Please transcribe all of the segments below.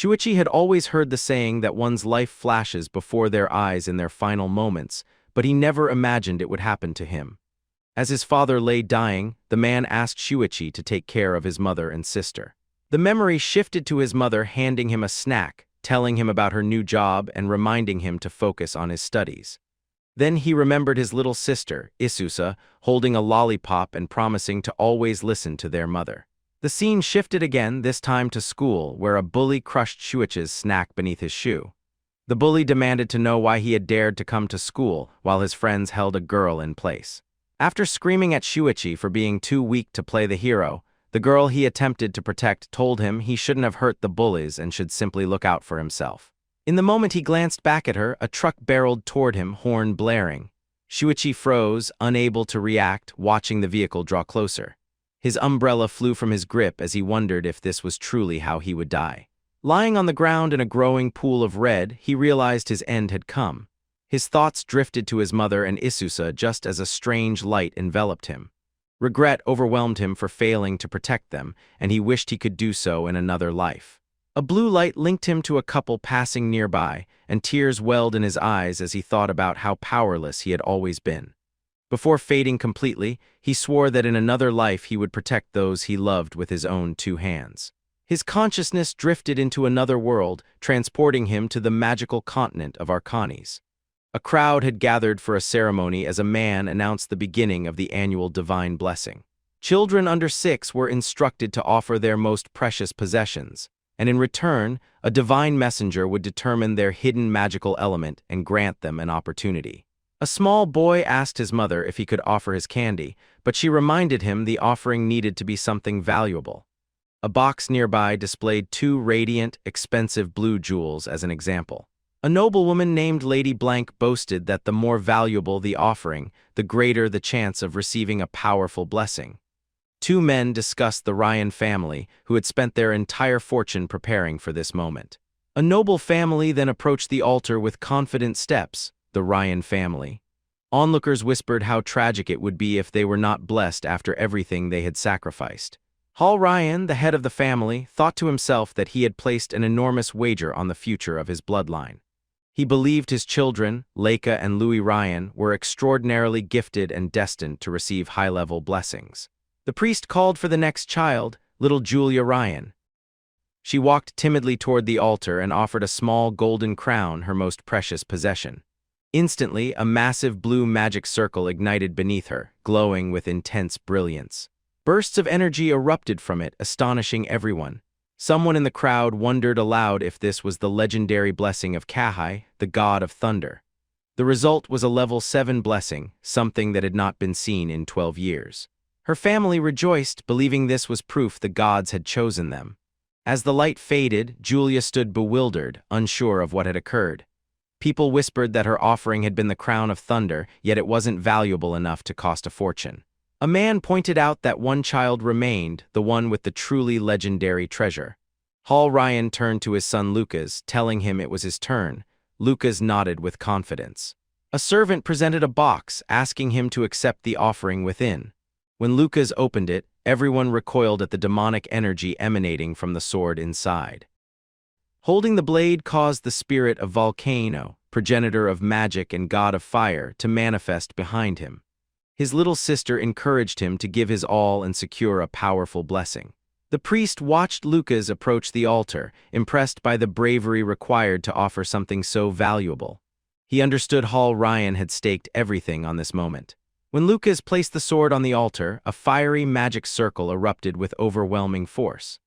Shuichi had always heard the saying that one's life flashes before their eyes in their final moments, but he never imagined it would happen to him. As his father lay dying, the man asked Shuichi to take care of his mother and sister. The memory shifted to his mother handing him a snack, telling him about her new job and reminding him to focus on his studies. Then he remembered his little sister, Isusa, holding a lollipop and promising to always listen to their mother. The scene shifted again, this time to school, where a bully crushed Shuichi's snack beneath his shoe. The bully demanded to know why he had dared to come to school while his friends held a girl in place. After screaming at Shuichi for being too weak to play the hero, the girl he attempted to protect told him he shouldn't have hurt the bullies and should simply look out for himself. In the moment he glanced back at her, a truck barreled toward him, horn blaring. Shuichi froze, unable to react, watching the vehicle draw closer. His umbrella flew from his grip as he wondered if this was truly how he would die. Lying on the ground in a growing pool of red, he realized his end had come. His thoughts drifted to his mother and Isusa just as a strange light enveloped him. Regret overwhelmed him for failing to protect them, and he wished he could do so in another life. A blue light linked him to a couple passing nearby, and tears welled in his eyes as he thought about how powerless he had always been. Before fading completely, he swore that in another life he would protect those he loved with his own two hands. His consciousness drifted into another world, transporting him to the magical continent of Arcanis. A crowd had gathered for a ceremony as a man announced the beginning of the annual divine blessing. Children under 6 were instructed to offer their most precious possessions, and in return, a divine messenger would determine their hidden magical element and grant them an opportunity. A small boy asked his mother if he could offer his candy, but she reminded him the offering needed to be something valuable. A box nearby displayed 2 radiant, expensive blue jewels as an example. A noblewoman named Lady Blank boasted that the more valuable the offering, the greater the chance of receiving a powerful blessing. 2 men discussed the Ryan family, who had spent their entire fortune preparing for this moment. A noble family then approached the altar with confident steps, the Ryan family. Onlookers whispered how tragic it would be if they were not blessed after everything they had sacrificed. Hall Ryan, the head of the family, thought to himself that he had placed an enormous wager on the future of his bloodline. He believed his children, Leica and Louis Ryan, were extraordinarily gifted and destined to receive high-level blessings. The priest called for the next child, little Julia Ryan. She walked timidly toward the altar and offered a small golden crown, her most precious possession. Instantly, a massive blue magic circle ignited beneath her, glowing with intense brilliance. Bursts of energy erupted from it, astonishing everyone. Someone in the crowd wondered aloud if this was the legendary blessing of Kahai, the god of thunder. The result was a level 7 blessing, something that had not been seen in 12 years. Her family rejoiced, believing this was proof the gods had chosen them. As the light faded, Julia stood bewildered, unsure of what had occurred. People whispered that her offering had been the crown of thunder, yet it wasn't valuable enough to cost a fortune. A man pointed out that one child remained, the one with the truly legendary treasure. Hall Ryan turned to his son Lucas, telling him it was his turn. Lucas nodded with confidence. A servant presented a box, asking him to accept the offering within. When Lucas opened it, everyone recoiled at the demonic energy emanating from the sword inside. Holding the blade caused the spirit of Volcano, progenitor of magic and god of fire, to manifest behind him. His little sister encouraged him to give his all and secure a powerful blessing. The priest watched Lucas approach the altar, impressed by the bravery required to offer something so valuable. He understood Hall Ryan had staked everything on this moment. When Lucas placed the sword on the altar, a fiery magic circle erupted with overwhelming force.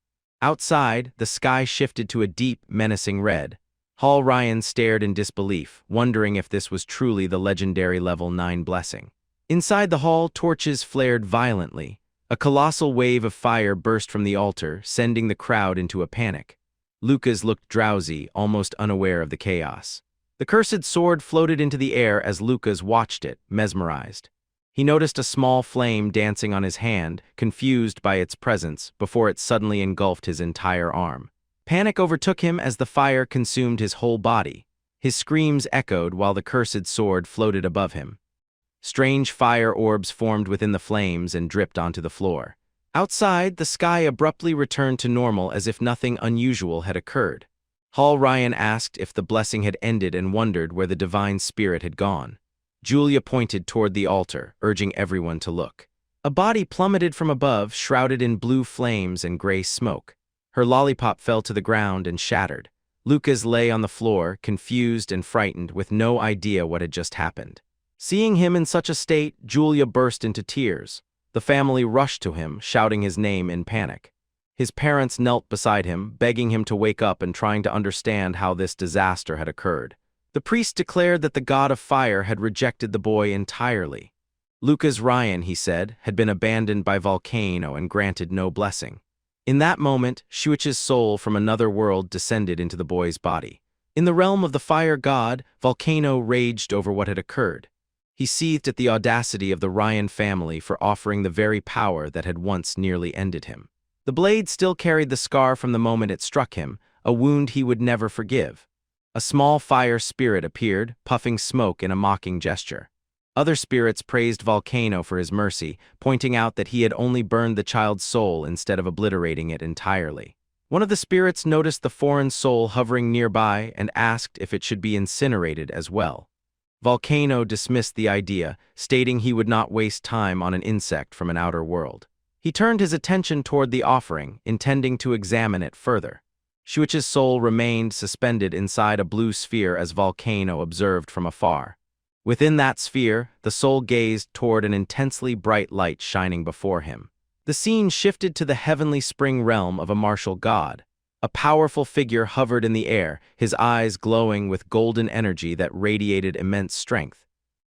Outside, the sky shifted to a deep, menacing red. Hall Ryan stared in disbelief, wondering if this was truly the legendary level 9 blessing. Inside the hall, torches flared violently. A colossal wave of fire burst from the altar, sending the crowd into a panic. Lucas looked drowsy, almost unaware of the chaos. The cursed sword floated into the air as Lucas watched it, mesmerized. He noticed a small flame dancing on his hand, confused by its presence, before it suddenly engulfed his entire arm. Panic overtook him as the fire consumed his whole body. His screams echoed while the cursed sword floated above him. Strange fire orbs formed within the flames and dripped onto the floor. Outside, the sky abruptly returned to normal as if nothing unusual had occurred. Hall Ryan asked if the blessing had ended and wondered where the divine spirit had gone. Julia pointed toward the altar, urging everyone to look. A body plummeted from above, shrouded in blue flames and gray smoke. Her lollipop fell to the ground and shattered. Lucas lay on the floor, confused and frightened, with no idea what had just happened. Seeing him in such a state, Julia burst into tears. The family rushed to him, shouting his name in panic. His parents knelt beside him, begging him to wake up and trying to understand how this disaster had occurred. The priest declared that the god of fire had rejected the boy entirely. Lucas Ryan, he said, had been abandoned by Volcano and granted no blessing. In that moment, Shuichi's soul from another world descended into the boy's body. In the realm of the fire god, Volcano raged over what had occurred. He seethed at the audacity of the Ryan family for offering the very power that had once nearly ended him. The blade still carried the scar from the moment it struck him, a wound he would never forgive. A small fire spirit appeared, puffing smoke in a mocking gesture. Other spirits praised Volcano for his mercy, pointing out that he had only burned the child's soul instead of obliterating it entirely. One of the spirits noticed the foreign soul hovering nearby and asked if it should be incinerated as well. Volcano dismissed the idea, stating he would not waste time on an insect from an outer world. He turned his attention toward the offering, intending to examine it further. Shuichi's soul remained suspended inside a blue sphere as Volcano observed from afar. Within that sphere, the soul gazed toward an intensely bright light shining before him. The scene shifted to the heavenly spring realm of a martial god. A powerful figure hovered in the air, his eyes glowing with golden energy that radiated immense strength.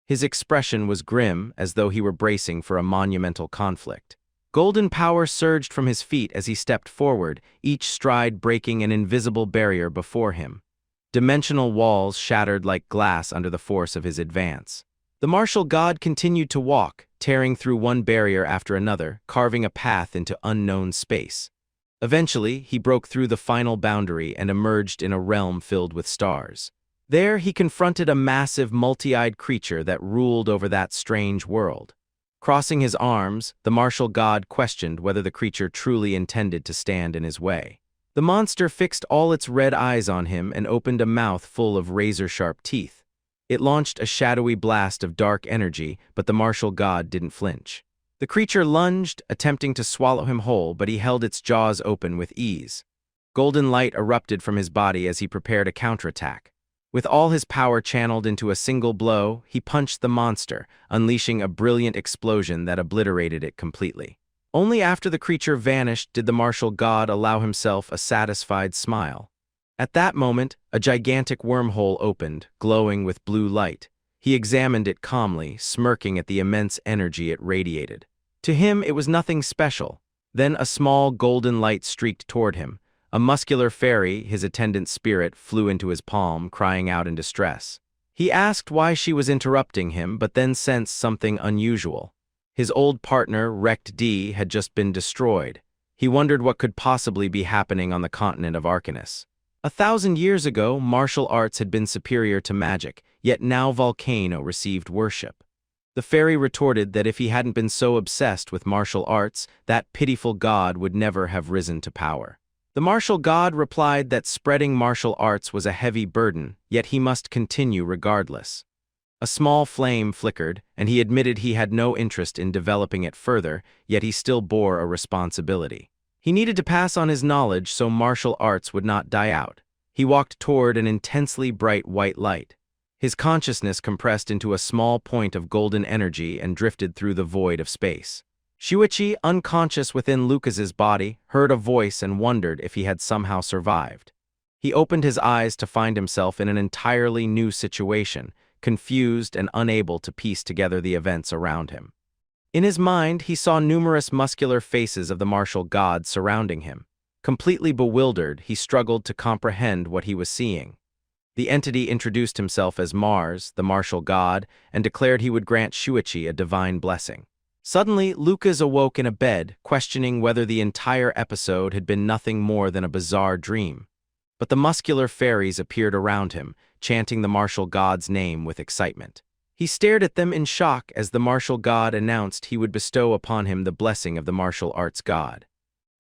His expression was grim, as though he were bracing for a monumental conflict. Golden power surged from his feet as he stepped forward, each stride breaking an invisible barrier before him. Dimensional walls shattered like glass under the force of his advance. The martial god continued to walk, tearing through one barrier after another, carving a path into unknown space. Eventually, he broke through the final boundary and emerged in a realm filled with stars. There, he confronted a massive, multi-eyed creature that ruled over that strange world. Crossing his arms, the martial god questioned whether the creature truly intended to stand in his way. The monster fixed all its red eyes on him and opened a mouth full of razor-sharp teeth. It launched a shadowy blast of dark energy, but the martial god didn't flinch. The creature lunged, attempting to swallow him whole, but he held its jaws open with ease. Golden light erupted from his body as he prepared a counterattack. With all his power channeled into a single blow, he punched the monster, unleashing a brilliant explosion that obliterated it completely. Only after the creature vanished did the martial god allow himself a satisfied smile. At that moment, a gigantic wormhole opened, glowing with blue light. He examined it calmly, smirking at the immense energy it radiated. To him, it was nothing special. Then a small golden light streaked toward him. A muscular fairy, his attendant spirit, flew into his palm, crying out in distress. He asked why she was interrupting him, but then sensed something unusual. His old partner, Rect D, had just been destroyed. He wondered what could possibly be happening on the continent of Arcanus. 1,000 years ago, martial arts had been superior to magic, yet now Volcano received worship. The fairy retorted that if he hadn't been so obsessed with martial arts, that pitiful god would never have risen to power. The martial god replied that spreading martial arts was a heavy burden, yet he must continue regardless. A small flame flickered, and he admitted he had no interest in developing it further, yet he still bore a responsibility. He needed to pass on his knowledge so martial arts would not die out. He walked toward an intensely bright white light. His consciousness compressed into a small point of golden energy and drifted through the void of space. Shuichi, unconscious within Lucas's body, heard a voice and wondered if he had somehow survived. He opened his eyes to find himself in an entirely new situation, confused and unable to piece together the events around him. In his mind, he saw numerous muscular faces of the martial gods surrounding him. Completely bewildered, he struggled to comprehend what he was seeing. The entity introduced himself as Mars, the martial god, and declared he would grant Shuichi a divine blessing. Suddenly, Lucas awoke in a bed, questioning whether the entire episode had been nothing more than a bizarre dream. But the muscular fairies appeared around him, chanting the martial god's name with excitement. He stared at them in shock as the martial god announced he would bestow upon him the blessing of the martial arts god.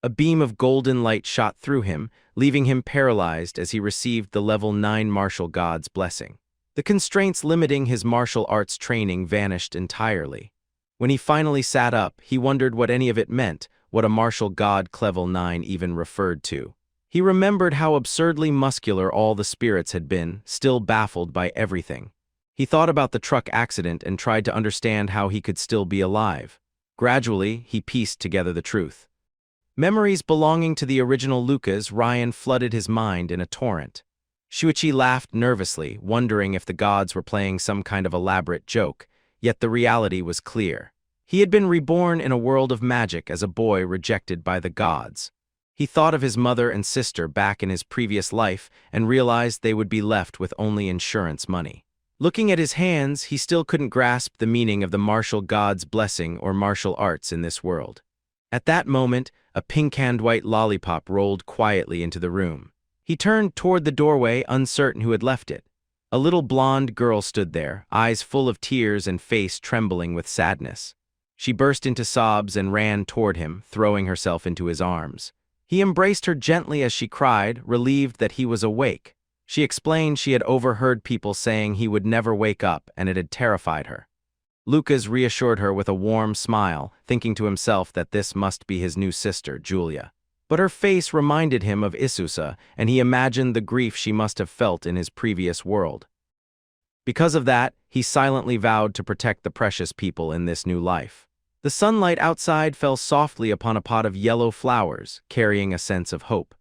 A beam of golden light shot through him, leaving him paralyzed as he received the level 9 martial god's blessing. The constraints limiting his martial arts training vanished entirely. When he finally sat up, he wondered what any of it meant, what a martial god level 9 even referred to. He remembered how absurdly muscular all the spirits had been, still baffled by everything. He thought about the truck accident and tried to understand how he could still be alive. Gradually, he pieced together the truth. Memories belonging to the original Lucas Ryan flooded his mind in a torrent. Shuichi laughed nervously, wondering if the gods were playing some kind of elaborate joke, yet the reality was clear. He had been reborn in a world of magic as a boy rejected by the gods. He thought of his mother and sister back in his previous life and realized they would be left with only insurance money. Looking at his hands, he still couldn't grasp the meaning of the martial god's blessing or martial arts in this world. At that moment, a pink-and-white lollipop rolled quietly into the room. He turned toward the doorway, uncertain who had left it. A little blonde girl stood there, eyes full of tears and face trembling with sadness. She burst into sobs and ran toward him, throwing herself into his arms. He embraced her gently as she cried, relieved that he was awake. She explained she had overheard people saying he would never wake up, and it had terrified her. Lucas reassured her with a warm smile, thinking to himself that this must be his new sister, Julia. But her face reminded him of Isusa, and he imagined the grief she must have felt in his previous world. Because of that, he silently vowed to protect the precious people in this new life. The sunlight outside fell softly upon a pot of yellow flowers, carrying a sense of hope.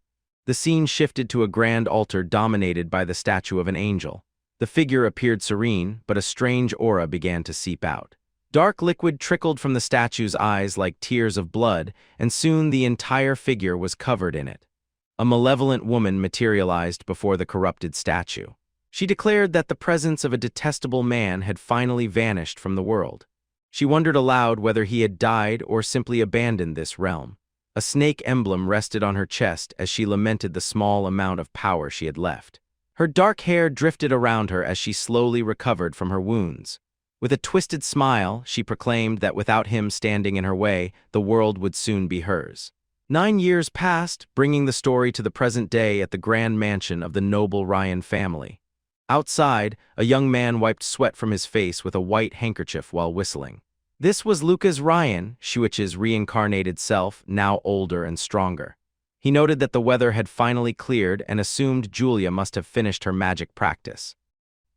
The scene shifted to a grand altar dominated by the statue of an angel. The figure appeared serene, but a strange aura began to seep out. Dark liquid trickled from the statue's eyes like tears of blood, and soon the entire figure was covered in it. A malevolent woman materialized before the corrupted statue. She declared that the presence of a detestable man had finally vanished from the world. She wondered aloud whether he had died or simply abandoned this realm. A snake emblem rested on her chest as she lamented the small amount of power she had left. Her dark hair drifted around her as she slowly recovered from her wounds. With a twisted smile, she proclaimed that without him standing in her way, the world would soon be hers. 9 years passed, bringing the story to the present day at the grand mansion of the noble Ryan family. Outside, a young man wiped sweat from his face with a white handkerchief while whistling. This was Lucas Ryan, Shuichi's reincarnated self, now older and stronger. He noted that the weather had finally cleared and assumed Julia must have finished her magic practice.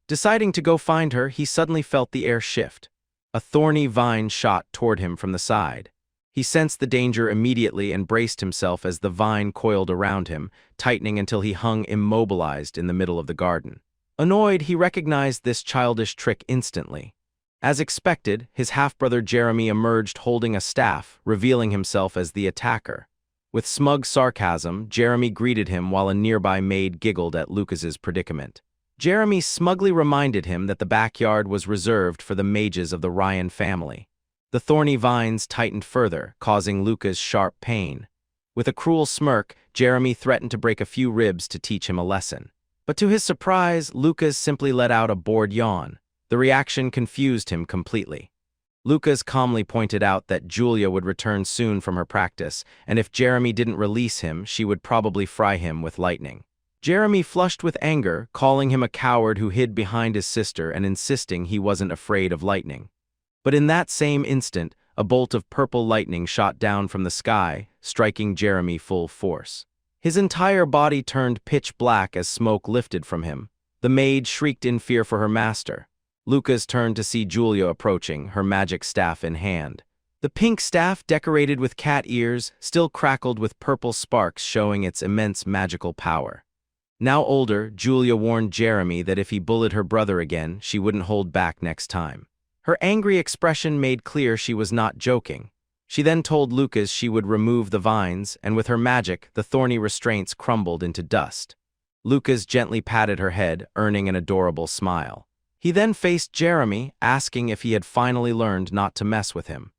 Deciding to go find her, he suddenly felt the air shift. A thorny vine shot toward him from the side. He sensed the danger immediately and braced himself as the vine coiled around him, tightening until he hung immobilized in the middle of the garden. Annoyed, he recognized this childish trick instantly. As expected, his half-brother Jeremy emerged holding a staff, revealing himself as the attacker. With smug sarcasm, Jeremy greeted him while a nearby maid giggled at Lucas's predicament. Jeremy smugly reminded him that the backyard was reserved for the mages of the Ryan family. The thorny vines tightened further, causing Lucas sharp pain. With a cruel smirk, Jeremy threatened to break a few ribs to teach him a lesson. But to his surprise, Lucas simply let out a bored yawn. The reaction confused him completely. Lucas calmly pointed out that Julia would return soon from her practice, and if Jeremy didn't release him, she would probably fry him with lightning. Jeremy flushed with anger, calling him a coward who hid behind his sister and insisting he wasn't afraid of lightning. But in that same instant, a bolt of purple lightning shot down from the sky, striking Jeremy full force. His entire body turned pitch black as smoke lifted from him. The maid shrieked in fear for her master. Lucas turned to see Julia approaching, her magic staff in hand. The pink staff, decorated with cat ears, still crackled with purple sparks, showing its immense magical power. Now older, Julia warned Jeremy that if he bullied her brother again, she wouldn't hold back next time. Her angry expression made clear she was not joking. She then told Lucas she would remove the vines, and with her magic, the thorny restraints crumbled into dust. Lucas gently patted her head, earning an adorable smile. He then faced Jeremy, asking if he had finally learned not to mess with him.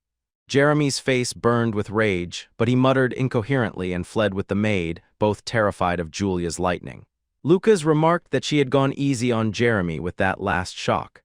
Jeremy's face burned with rage, but he muttered incoherently and fled with the maid, both terrified of Julia's lightning. Lucas remarked that she had gone easy on Jeremy with that last shock.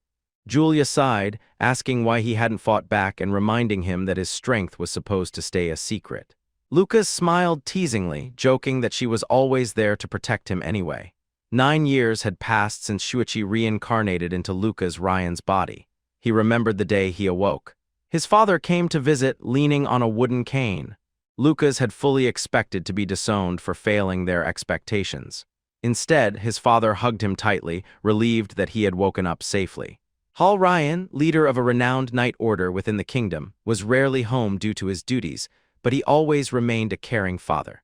Julia sighed, asking why he hadn't fought back and reminding him that his strength was supposed to stay a secret. Lucas smiled teasingly, joking that she was always there to protect him anyway. 9 years had passed since Shuichi reincarnated into Lucas Ryan's body. He remembered the day he awoke. His father came to visit, leaning on a wooden cane. Lucas had fully expected to be disowned for failing their expectations. Instead, his father hugged him tightly, relieved that he had woken up safely. Hall Ryan, leader of a renowned knight order within the kingdom, was rarely home due to his duties, but he always remained a caring father.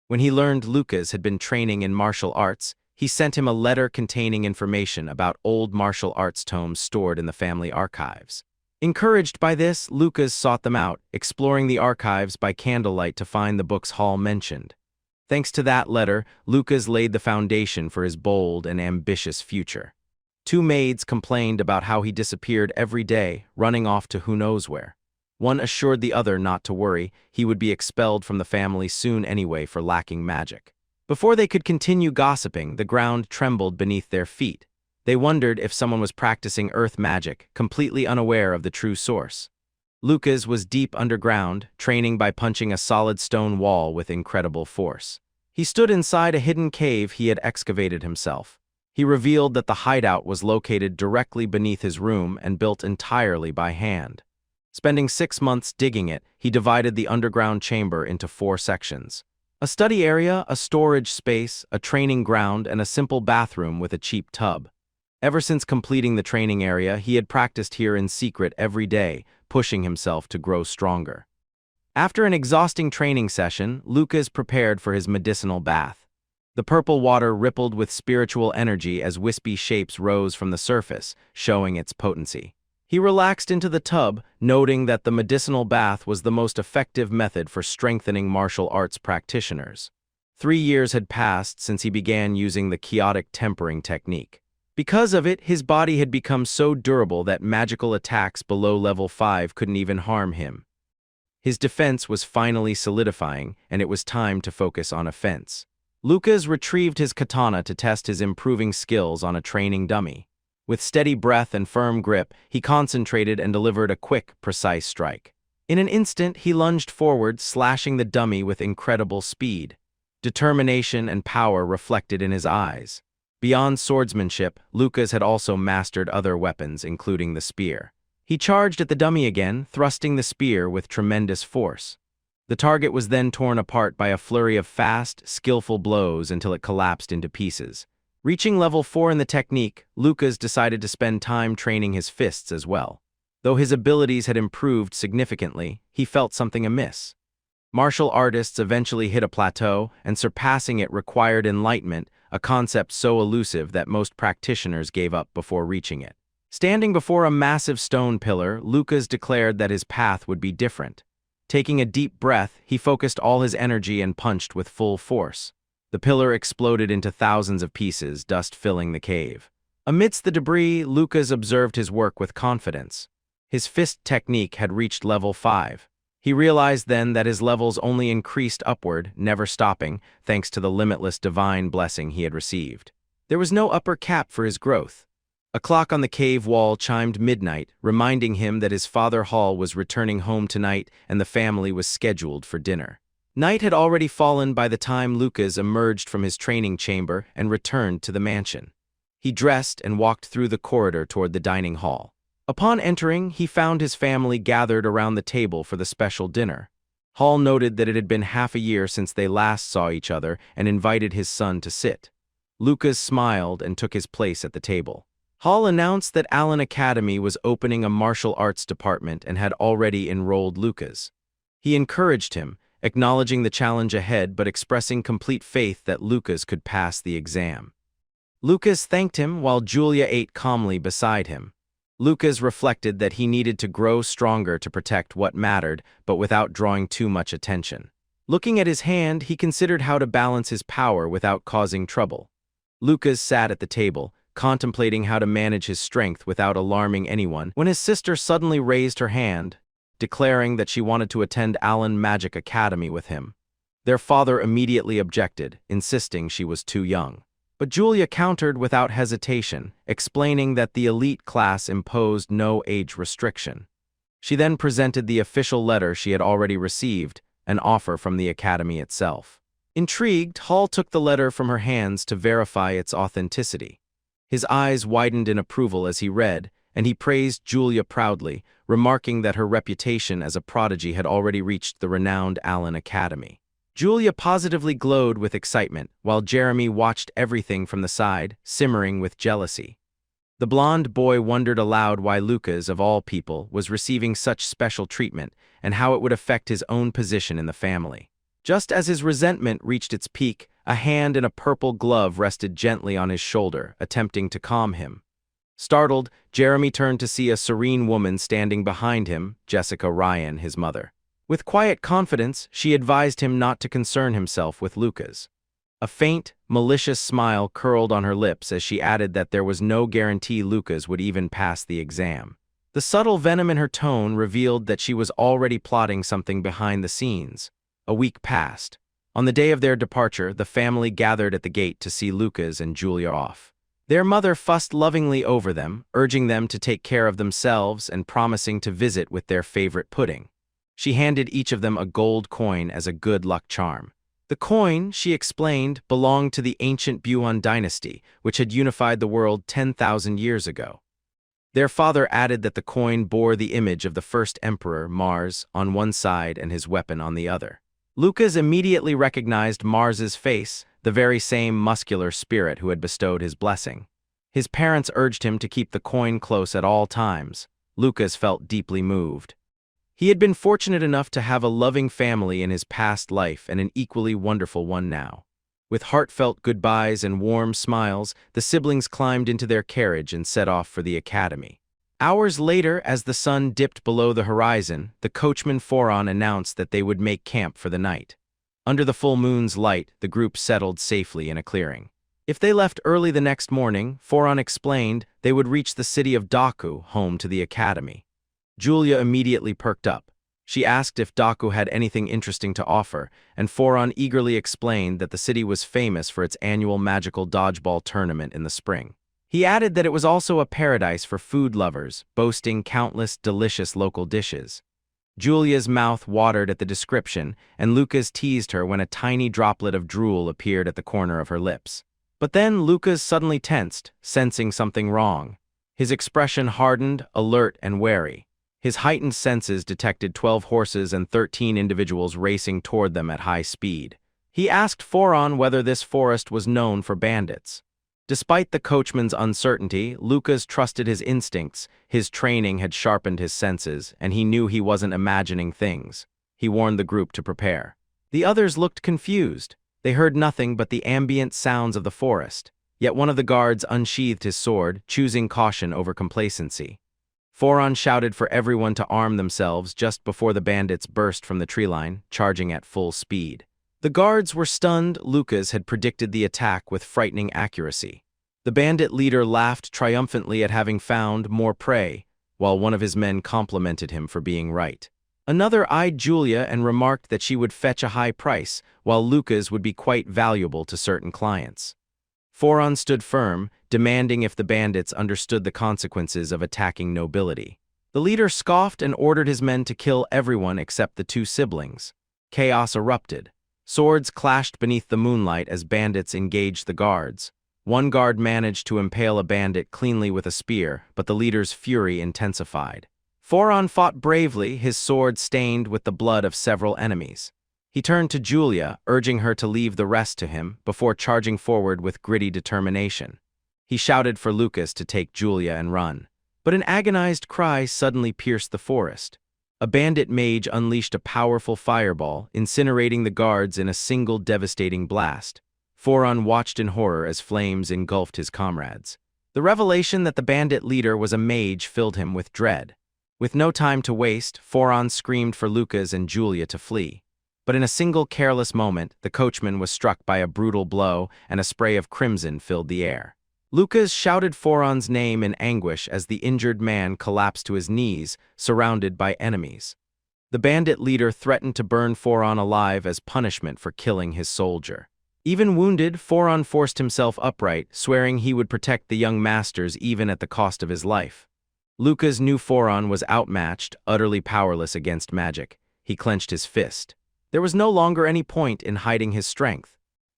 When he learned Lucas had been training in martial arts, he sent him a letter containing information about old martial arts tomes stored in the family archives. Encouraged by this, Lucas sought them out, exploring the archives by candlelight to find the books Hall mentioned. Thanks to that letter, Lucas laid the foundation for his bold and ambitious future. 2 maids complained about how he disappeared every day, running off to who knows where. One assured the other not to worry, he would be expelled from the family soon anyway for lacking magic. Before they could continue gossiping, the ground trembled beneath their feet. They wondered if someone was practicing earth magic, completely unaware of the true source. Lucas was deep underground, training by punching a solid stone wall with incredible force. He stood inside a hidden cave he had excavated himself. He revealed that the hideout was located directly beneath his room and built entirely by hand. Spending 6 months digging it, he divided the underground chamber into 4 sections. A study area, a storage space, a training ground, and a simple bathroom with a cheap tub. Ever since completing the training area, he had practiced here in secret every day, pushing himself to grow stronger. After an exhausting training session, Lucas prepared for his medicinal bath. The purple water rippled with spiritual energy as wispy shapes rose from the surface, showing its potency. He relaxed into the tub, noting that the medicinal bath was the most effective method for strengthening martial arts practitioners. 3 years had passed since he began using the chaotic tempering technique. Because of it, his body had become so durable that magical attacks below level 5 couldn't even harm him. His defense was finally solidifying, and it was time to focus on offense. Lucas retrieved his katana to test his improving skills on a training dummy. With steady breath and firm grip, he concentrated and delivered a quick, precise strike. In an instant, he lunged forward, slashing the dummy with incredible speed. Determination and power reflected in his eyes. Beyond swordsmanship, Lucas had also mastered other weapons, including the spear. He charged at the dummy again, thrusting the spear with tremendous force. The target was then torn apart by a flurry of fast, skillful blows until it collapsed into pieces. Reaching level 4 in the technique, Lucas decided to spend time training his fists as well. Though his abilities had improved significantly, he felt something amiss. Martial artists eventually hit a plateau, and surpassing it required enlightenment, a concept so elusive that most practitioners gave up before reaching it. Standing before a massive stone pillar, Lucas declared that his path would be different. Taking a deep breath, he focused all his energy and punched with full force. The pillar exploded into thousands of pieces, dust filling the cave. Amidst the debris, Lucas observed his work with confidence. His fist technique had reached level 5. He realized then that his levels only increased upward, never stopping, thanks to the limitless divine blessing he had received. There was no upper cap for his growth. A clock on the cave wall chimed midnight, reminding him that his father Hall was returning home tonight and the family was scheduled for dinner. Night had already fallen by the time Lucas emerged from his training chamber and returned to the mansion. He dressed and walked through the corridor toward the dining hall. Upon entering, he found his family gathered around the table for the special dinner. Hall noted that it had been half a year since they last saw each other and invited his son to sit. Lucas smiled and took his place at the table. Hall announced that Allen Academy was opening a martial arts department and had already enrolled Lucas. He encouraged him, acknowledging the challenge ahead but expressing complete faith that Lucas could pass the exam. Lucas thanked him while Julia ate calmly beside him. Lucas reflected that he needed to grow stronger to protect what mattered, but without drawing too much attention. Looking at his hand, he considered how to balance his power without causing trouble. Lucas sat at the table, contemplating how to manage his strength without alarming anyone, when his sister suddenly raised her hand, declaring that she wanted to attend Allen Magic Academy with him. Their father immediately objected, insisting she was too young. But Julia countered without hesitation, explaining that the elite class imposed no age restriction. She then presented the official letter she had already received, an offer from the academy itself. Intrigued, Hall took the letter from her hands to verify its authenticity. His eyes widened in approval as he read, and he praised Julia proudly, remarking that her reputation as a prodigy had already reached the renowned Allen Academy. Julia positively glowed with excitement, while Jeremy watched everything from the side, simmering with jealousy. The blond boy wondered aloud why Lucas, of all people, was receiving such special treatment and how it would affect his own position in the family. Just as his resentment reached its peak, a hand in a purple glove rested gently on his shoulder, attempting to calm him. Startled, Jeremy turned to see a serene woman standing behind him, Jessica Ryan, his mother. With quiet confidence, she advised him not to concern himself with Lucas. A faint, malicious smile curled on her lips as she added that there was no guarantee Lucas would even pass the exam. The subtle venom in her tone revealed that she was already plotting something behind the scenes. A week passed. On the day of their departure, the family gathered at the gate to see Lucas and Julia off. Their mother fussed lovingly over them, urging them to take care of themselves and promising to visit with their favorite pudding. She handed each of them a gold coin as a good luck charm. The coin, she explained, belonged to the ancient Buon dynasty, which had unified the world 10,000 years ago. Their father added that the coin bore the image of the first emperor, Mars, on one side and his weapon on the other. Lucas immediately recognized Mars's face, the very same muscular spirit who had bestowed his blessing. His parents urged him to keep the coin close at all times. Lucas felt deeply moved. He had been fortunate enough to have a loving family in his past life and an equally wonderful one now. With heartfelt goodbyes and warm smiles, the siblings climbed into their carriage and set off for the academy. Hours later, as the sun dipped below the horizon, the coachman Foron announced that they would make camp for the night. Under the full moon's light, the group settled safely in a clearing. If they left early the next morning, Foron explained, they would reach the city of Daku, home to the academy. Julia immediately perked up. She asked if Daku had anything interesting to offer, and Foron eagerly explained that the city was famous for its annual magical dodgeball tournament in the spring. He added that it was also a paradise for food lovers, boasting countless delicious local dishes. Julia's mouth watered at the description, and Lucas teased her when a tiny droplet of drool appeared at the corner of her lips. But then Lucas suddenly tensed, sensing something wrong. His expression hardened, alert and wary. His heightened senses detected 12 horses and 13 individuals racing toward them at high speed. He asked Foron whether this forest was known for bandits. Despite the coachman's uncertainty, Lucas trusted his instincts. His training had sharpened his senses, and he knew he wasn't imagining things. He warned the group to prepare. The others looked confused. They heard nothing but the ambient sounds of the forest. Yet one of the guards unsheathed his sword, choosing caution over complacency. Foron shouted for everyone to arm themselves just before the bandits burst from the tree line, charging at full speed. The guards were stunned. Lucas had predicted the attack with frightening accuracy. The bandit leader laughed triumphantly at having found more prey, while one of his men complimented him for being right. Another eyed Julia and remarked that she would fetch a high price, while Lucas would be quite valuable to certain clients. Foron stood firm, demanding if the bandits understood the consequences of attacking nobility. The leader scoffed and ordered his men to kill everyone except the two siblings. Chaos erupted. Swords clashed beneath the moonlight as bandits engaged the guards. One guard managed to impale a bandit cleanly with a spear, but the leader's fury intensified. Foron fought bravely, his sword stained with the blood of several enemies. He turned to Julia, urging her to leave the rest to him, before charging forward with gritty determination. He shouted for Lucas to take Julia and run. But an agonized cry suddenly pierced the forest. A bandit mage unleashed a powerful fireball, incinerating the guards in a single devastating blast. Foron watched in horror as flames engulfed his comrades. The revelation that the bandit leader was a mage filled him with dread. With no time to waste, Foron screamed for Lucas and Julia to flee. But in a single careless moment, the coachman was struck by a brutal blow, and a spray of crimson filled the air. Lucas shouted Foron's name in anguish as the injured man collapsed to his knees, surrounded by enemies. The bandit leader threatened to burn Foron alive as punishment for killing his soldier. Even wounded, Foron forced himself upright, swearing he would protect the young masters even at the cost of his life. Lucas knew Foron was outmatched, utterly powerless against magic. He clenched his fist. There was no longer any point in hiding his strength.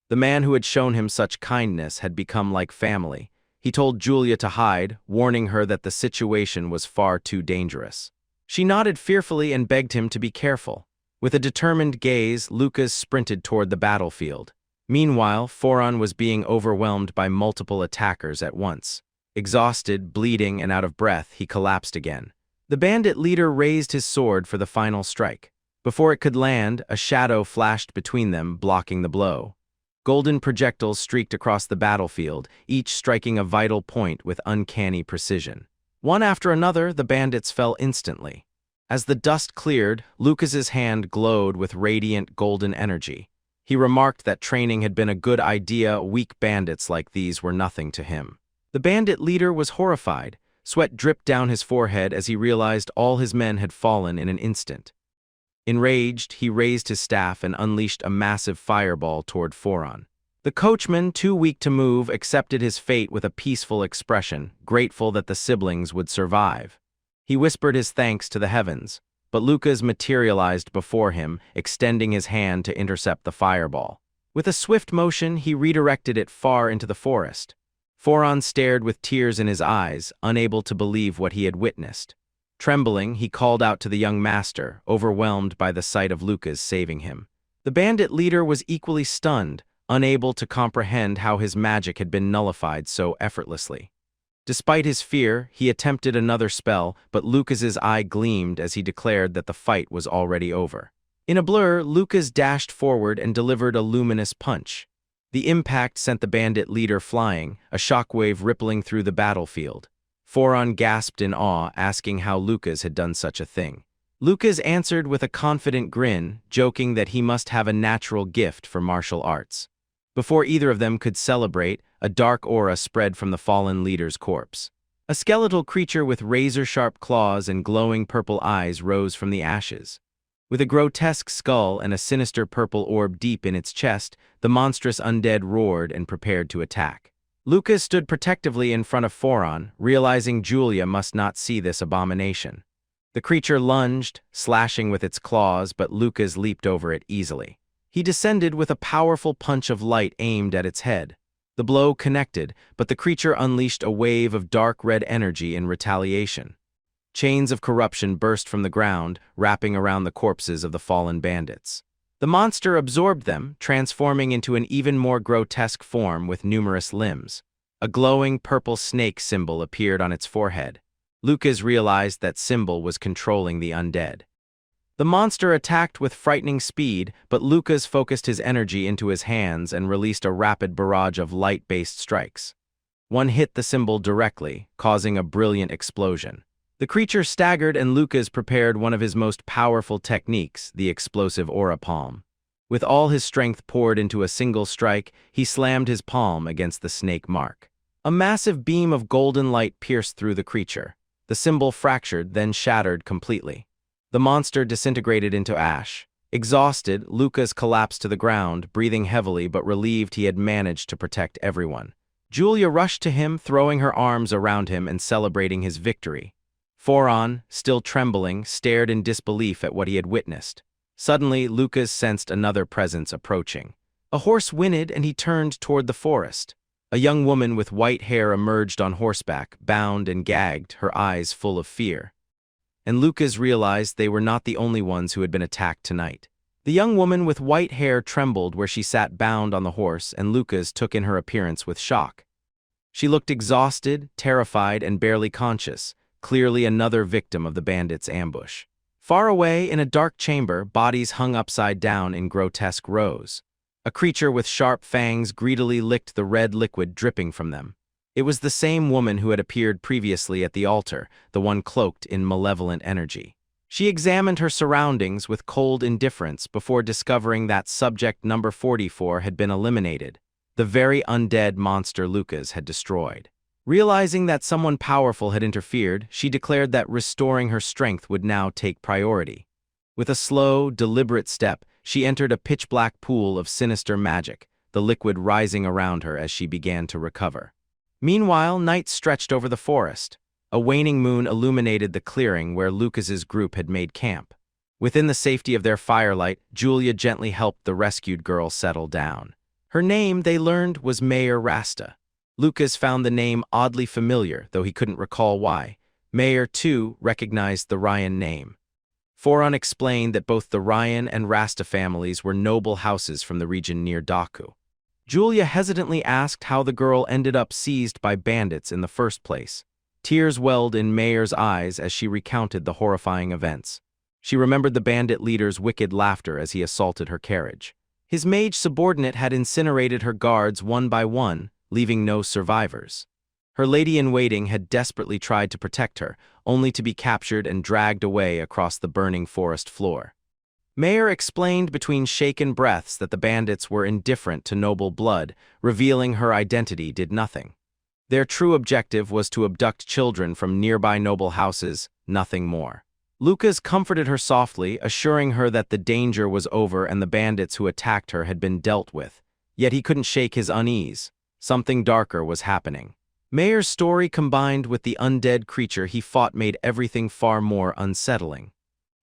The man who had shown him such kindness had become like family. He told Julia to hide, warning her that the situation was far too dangerous. She nodded fearfully and begged him to be careful. With a determined gaze, Lucas sprinted toward the battlefield. Meanwhile, Foron was being overwhelmed by multiple attackers at once. Exhausted, bleeding, and out of breath, he collapsed again. The bandit leader raised his sword for the final strike. Before it could land, a shadow flashed between them, blocking the blow. Golden projectiles streaked across the battlefield, each striking a vital point with uncanny precision. One after another, the bandits fell instantly. As the dust cleared, Lucas's hand glowed with radiant golden energy. He remarked that training had been a good idea. Weak bandits like these were nothing to him. The bandit leader was horrified. Sweat dripped down his forehead as he realized all his men had fallen in an instant. Enraged, he raised his staff and unleashed a massive fireball toward Foron. The coachman, too weak to move, accepted his fate with a peaceful expression, grateful that the siblings would survive. He whispered his thanks to the heavens, but Lucas materialized before him, extending his hand to intercept the fireball. With a swift motion, he redirected it far into the forest. Foron stared with tears in his eyes, unable to believe what he had witnessed. Trembling, he called out to the young master, overwhelmed by the sight of Lucas saving him. The bandit leader was equally stunned, unable to comprehend how his magic had been nullified so effortlessly. Despite his fear, he attempted another spell, but Lucas's eye gleamed as he declared that the fight was already over. In a blur, Lucas dashed forward and delivered a luminous punch. The impact sent the bandit leader flying, a shockwave rippling through the battlefield. Foron gasped in awe, asking how Lucas had done such a thing. Lucas answered with a confident grin, joking that he must have a natural gift for martial arts. Before either of them could celebrate, a dark aura spread from the fallen leader's corpse. A skeletal creature with razor-sharp claws and glowing purple eyes rose from the ashes. With a grotesque skull and a sinister purple orb deep in its chest, the monstrous undead roared and prepared to attack. Lucas stood protectively in front of Foron, realizing Julia must not see this abomination. The creature lunged, slashing with its claws, but Lucas leaped over it easily. He descended with a powerful punch of light aimed at its head. The blow connected, but the creature unleashed a wave of dark red energy in retaliation. Chains of corruption burst from the ground, wrapping around the corpses of the fallen bandits. The monster absorbed them, transforming into an even more grotesque form with numerous limbs. A glowing purple snake symbol appeared on its forehead. Lucas realized that symbol was controlling the undead. The monster attacked with frightening speed, but Lucas focused his energy into his hands and released a rapid barrage of light-based strikes. One hit the symbol directly, causing a brilliant explosion. The creature staggered and Lucas prepared one of his most powerful techniques, the explosive aura palm. With all his strength poured into a single strike, he slammed his palm against the snake mark. A massive beam of golden light pierced through the creature. The symbol fractured, then shattered completely. The monster disintegrated into ash. Exhausted, Lucas collapsed to the ground, breathing heavily but relieved he had managed to protect everyone. Julia rushed to him, throwing her arms around him and celebrating his victory. Foron, still trembling, stared in disbelief at what he had witnessed. Suddenly, Lucas sensed another presence approaching. A horse whinnied and he turned toward the forest. A young woman with white hair emerged on horseback, bound and gagged, her eyes full of fear. And Lucas realized they were not the only ones who had been attacked tonight. The young woman with white hair trembled where she sat bound on the horse, and Lucas took in her appearance with shock. She looked exhausted, terrified, and barely conscious, clearly another victim of the bandits' ambush. Far away, in a dark chamber, bodies hung upside down in grotesque rows. A creature with sharp fangs greedily licked the red liquid dripping from them. It was the same woman who had appeared previously at the altar, the one cloaked in malevolent energy. She examined her surroundings with cold indifference before discovering that subject number 44 had been eliminated, the very undead monster Lucas had destroyed. Realizing that someone powerful had interfered, she declared that restoring her strength would now take priority. With a slow, deliberate step, she entered a pitch-black pool of sinister magic, the liquid rising around her as she began to recover. Meanwhile, night stretched over the forest. A waning moon illuminated the clearing where Lucas's group had made camp. Within the safety of their firelight, Julia gently helped the rescued girl settle down. Her name, they learned, was Mayor Rasta. Lucas found the name oddly familiar, though he couldn't recall why. Mayor, too, recognized the Ryan name. Foron explained that both the Ryan and Rasta families were noble houses from the region near Daku. Julia hesitantly asked how the girl ended up seized by bandits in the first place. Tears welled in Mayor's eyes as she recounted the horrifying events. She remembered the bandit leader's wicked laughter as he assaulted her carriage. His mage subordinate had incinerated her guards one by one, leaving no survivors. Her lady-in-waiting had desperately tried to protect her, only to be captured and dragged away across the burning forest floor. Mayor explained between shaken breaths that the bandits were indifferent to noble blood, revealing her identity did nothing. Their true objective was to abduct children from nearby noble houses, nothing more. Lucas comforted her softly, assuring her that the danger was over and the bandits who attacked her had been dealt with. Yet he couldn't shake his unease. Something darker was happening. Mayor's story combined with the undead creature he fought made everything far more unsettling.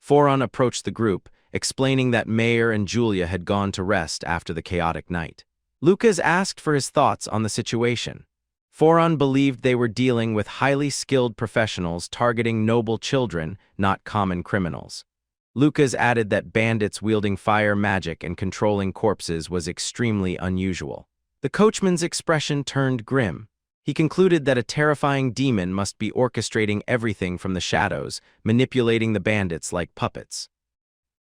Foron approached the group, explaining that Mayor and Julia had gone to rest after the chaotic night. Lucas asked for his thoughts on the situation. Foron believed they were dealing with highly skilled professionals targeting noble children, not common criminals. Lucas added that bandits wielding fire magic and controlling corpses was extremely unusual. The coachman's expression turned grim. He concluded that a terrifying demon must be orchestrating everything from the shadows, manipulating the bandits like puppets.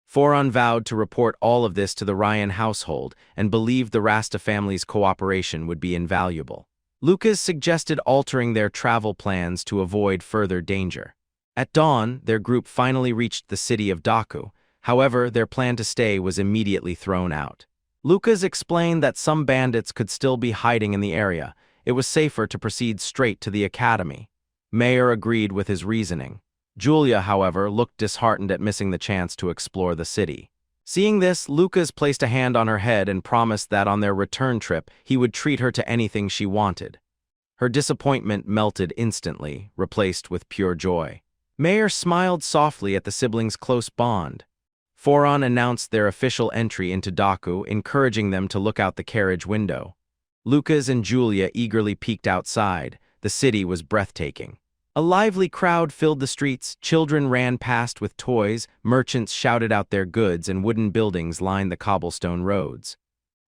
Foron vowed to report all of this to the Ryan household and believed the Rasta family's cooperation would be invaluable. Lucas suggested altering their travel plans to avoid further danger. At dawn, their group finally reached the city of Daku. However, their plan to stay was immediately thrown out. Lucas explained that some bandits could still be hiding in the area. It was safer to proceed straight to the academy. Mayor agreed with his reasoning. Julia, however, looked disheartened at missing the chance to explore the city. Seeing this, Lucas placed a hand on her head and promised that on their return trip, he would treat her to anything she wanted. Her disappointment melted instantly, replaced with pure joy. Mayor smiled softly at the siblings' close bond. Foron announced their official entry into Daku, encouraging them to look out the carriage window. Lucas and Julia eagerly peeked outside. The city was breathtaking. A lively crowd filled the streets, children ran past with toys, merchants shouted out their goods, and wooden buildings lined the cobblestone roads.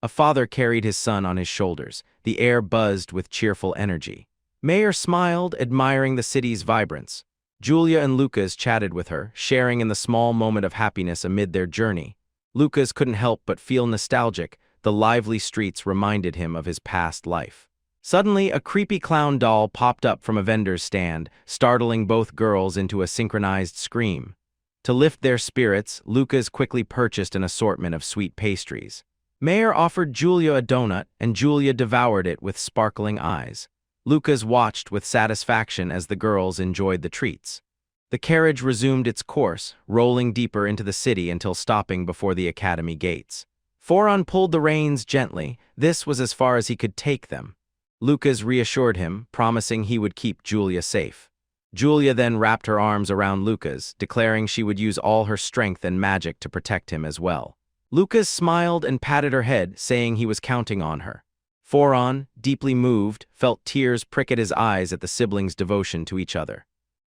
A father carried his son on his shoulders. The air buzzed with cheerful energy. Mayor smiled, admiring the city's vibrance. Julia and Lucas chatted with her, sharing in the small moment of happiness amid their journey. Lucas couldn't help but feel nostalgic. The lively streets reminded him of his past life. Suddenly, a creepy clown doll popped up from a vendor's stand, startling both girls into a synchronized scream. To lift their spirits, Lucas quickly purchased an assortment of sweet pastries. Mayor offered Julia a donut, and Julia devoured it with sparkling eyes. Lucas watched with satisfaction as the girls enjoyed the treats. The carriage resumed its course, rolling deeper into the city until stopping before the academy gates. Foron pulled the reins gently. This was as far as he could take them. Lucas reassured him, promising he would keep Julia safe. Julia then wrapped her arms around Lucas, declaring she would use all her strength and magic to protect him as well. Lucas smiled and patted her head, saying he was counting on her. Foron, deeply moved, felt tears prick at his eyes at the siblings' devotion to each other.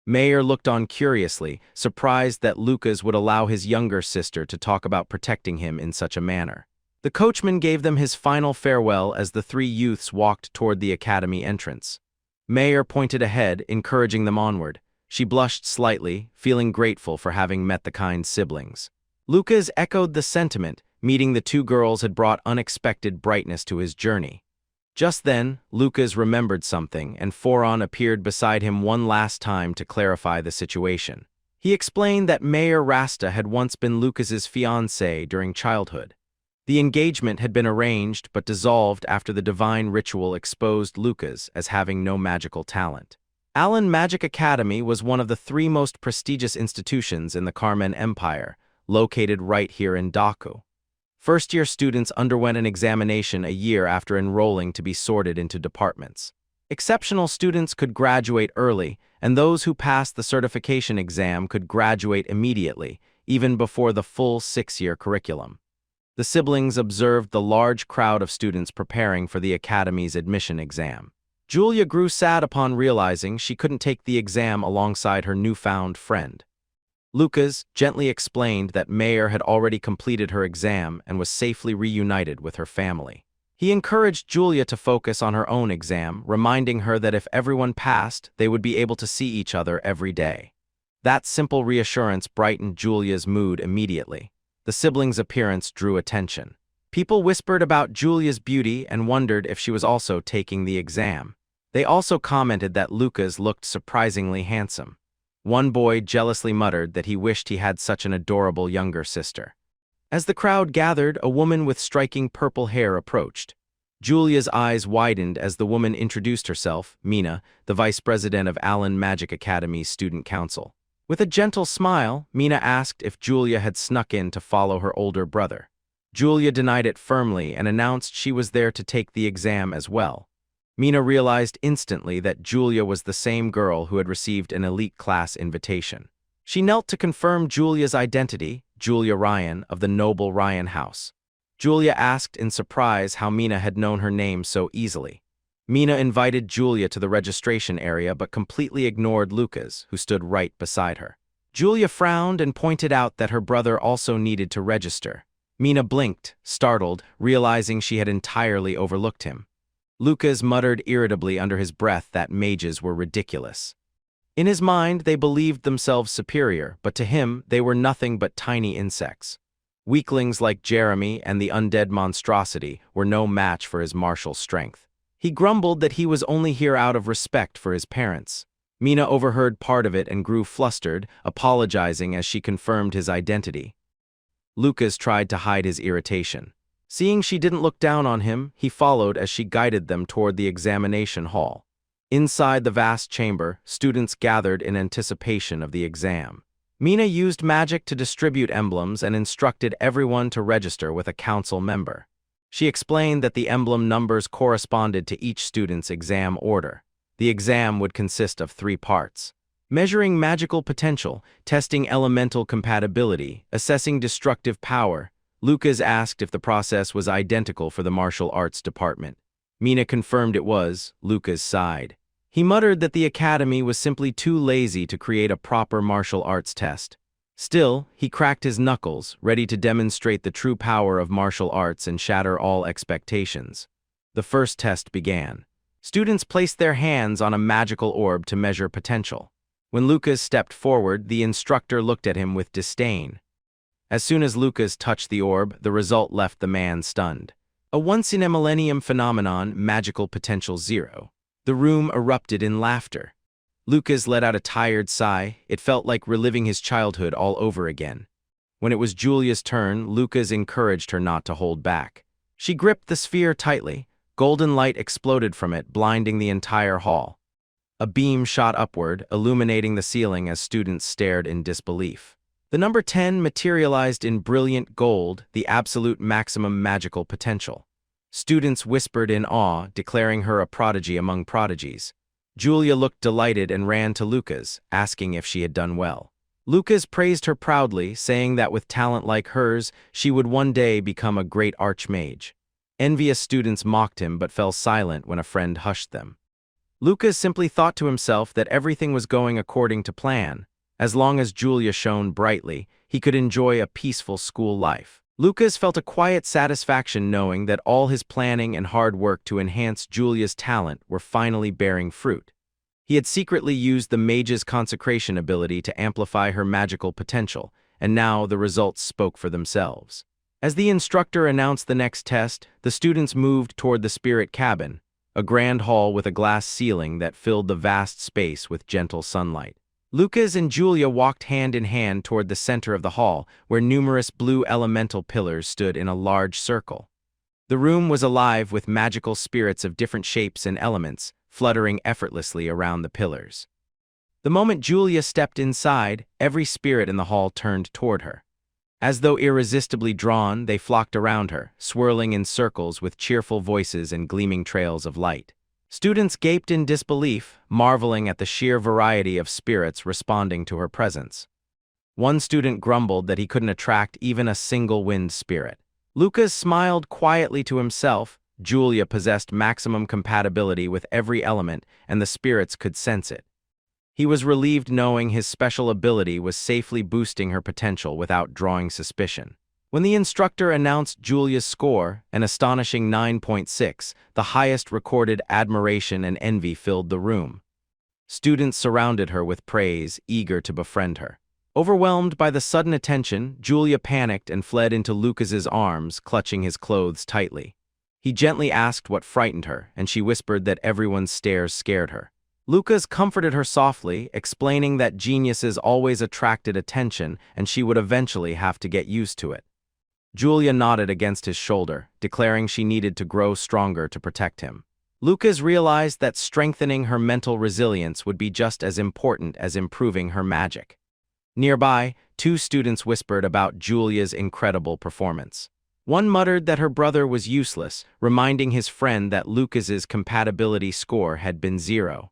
Mayor looked on curiously, surprised that Lucas would allow his younger sister to talk about protecting him in such a manner. The coachman gave them his final farewell as the three youths walked toward the academy entrance. Mayor pointed ahead, encouraging them onward. She blushed slightly, feeling grateful for having met the kind siblings. Lucas echoed the sentiment. Meeting the two girls had brought unexpected brightness to his journey. Just then, Lucas remembered something, and Foron appeared beside him one last time to clarify the situation. He explained that Mayor Rasta had once been Lucas's fiancée during childhood. The engagement had been arranged but dissolved after the divine ritual exposed Lucas as having no magical talent. Allen Magic Academy was one of the three most prestigious institutions in the Carmen Empire, located right here in Daku. First-year students underwent an examination a year after enrolling to be sorted into departments. Exceptional students could graduate early, and those who passed the certification exam could graduate immediately, even before the full 6-year curriculum. The siblings observed the large crowd of students preparing for the academy's admission exam. Julia grew sad upon realizing she couldn't take the exam alongside her newfound friend. Lucas gently explained that Mayer had already completed her exam and was safely reunited with her family. He encouraged Julia to focus on her own exam, reminding her that if everyone passed, they would be able to see each other every day. That simple reassurance brightened Julia's mood immediately. The siblings' appearance drew attention. People whispered about Julia's beauty and wondered if she was also taking the exam. They also commented that Lucas looked surprisingly handsome. One boy jealously muttered that he wished he had such an adorable younger sister. As the crowd gathered, a woman with striking purple hair approached. Julia's eyes widened as the woman introduced herself, Mina, the vice president of Allen Magic Academy's student council. With a gentle smile, Mina asked if Julia had snuck in to follow her older brother. Julia denied it firmly and announced she was there to take the exam as well. Mina realized instantly that Julia was the same girl who had received an elite class invitation. She knelt to confirm Julia's identity, Julia Ryan of the noble Ryan house. Julia asked in surprise how Mina had known her name so easily. Mina invited Julia to the registration area but completely ignored Lucas, who stood right beside her. Julia frowned and pointed out that her brother also needed to register. Mina blinked, startled, realizing she had entirely overlooked him. Lucas muttered irritably under his breath that mages were ridiculous. In his mind, they believed themselves superior, but to him, they were nothing but tiny insects. Weaklings like Jeremy and the undead monstrosity were no match for his martial strength. He grumbled that he was only here out of respect for his parents. Mina overheard part of it and grew flustered, apologizing as she confirmed his identity. Lucas tried to hide his irritation. Seeing she didn't look down on him, he followed as she guided them toward the examination hall. Inside the vast chamber, students gathered in anticipation of the exam. Mina used magic to distribute emblems and instructed everyone to register with a council member. She explained that the emblem numbers corresponded to each student's exam order. The exam would consist of 3 parts: measuring magical potential, testing elemental compatibility, assessing destructive power. Lucas asked if the process was identical for the martial arts department. Mina confirmed it was. Lucas sighed. He muttered that the academy was simply too lazy to create a proper martial arts test. Still, he cracked his knuckles, ready to demonstrate the true power of martial arts and shatter all expectations. The first test began. Students placed their hands on a magical orb to measure potential. When Lucas stepped forward, the instructor looked at him with disdain. As soon as Lucas touched the orb, the result left the man stunned. A once-in-a-millennium phenomenon, magical potential 0. The room erupted in laughter. Lucas let out a tired sigh. It felt like reliving his childhood all over again. When it was Julia's turn, Lucas encouraged her not to hold back. She gripped the sphere tightly. Golden light exploded from it, blinding the entire hall. A beam shot upward, illuminating the ceiling as students stared in disbelief. The number 10 materialized in brilliant gold, the absolute maximum magical potential. Students whispered in awe, declaring her a prodigy among prodigies. Julia looked delighted and ran to Lucas, asking if she had done well. Lucas praised her proudly, saying that with talent like hers, she would one day become a great archmage. Envious students mocked him but fell silent when a friend hushed them. Lucas simply thought to himself that everything was going according to plan. As long as Julia shone brightly, he could enjoy a peaceful school life. Lucas felt a quiet satisfaction knowing that all his planning and hard work to enhance Julia's talent were finally bearing fruit. He had secretly used the mage's consecration ability to amplify her magical potential, and now the results spoke for themselves. As the instructor announced the next test, the students moved toward the spirit cabin, a grand hall with a glass ceiling that filled the vast space with gentle sunlight. Lucas and Julia walked hand in hand toward the center of the hall, where numerous blue elemental pillars stood in a large circle. The room was alive with magical spirits of different shapes and elements, fluttering effortlessly around the pillars. The moment Julia stepped inside, every spirit in the hall turned toward her. As though irresistibly drawn, they flocked around her, swirling in circles with cheerful voices and gleaming trails of light. Students gaped in disbelief, marveling at the sheer variety of spirits responding to her presence. One student grumbled that he couldn't attract even a single wind spirit. Lucas smiled quietly to himself. Julia possessed maximum compatibility with every element, and the spirits could sense it. He was relieved knowing his special ability was safely boosting her potential without drawing suspicion. When the instructor announced Julia's score, an astonishing 9.6, the highest recorded, admiration and envy filled the room. Students surrounded her with praise, eager to befriend her. Overwhelmed by the sudden attention, Julia panicked and fled into Lucas's arms, clutching his clothes tightly. He gently asked what frightened her, and she whispered that everyone's stares scared her. Lucas comforted her softly, explaining that geniuses always attracted attention and she would eventually have to get used to it. Julia nodded against his shoulder, declaring she needed to grow stronger to protect him. Lucas realized that strengthening her mental resilience would be just as important as improving her magic. Nearby, two students whispered about Julia's incredible performance. One muttered that her brother was useless, reminding his friend that Lucas's compatibility score had been 0.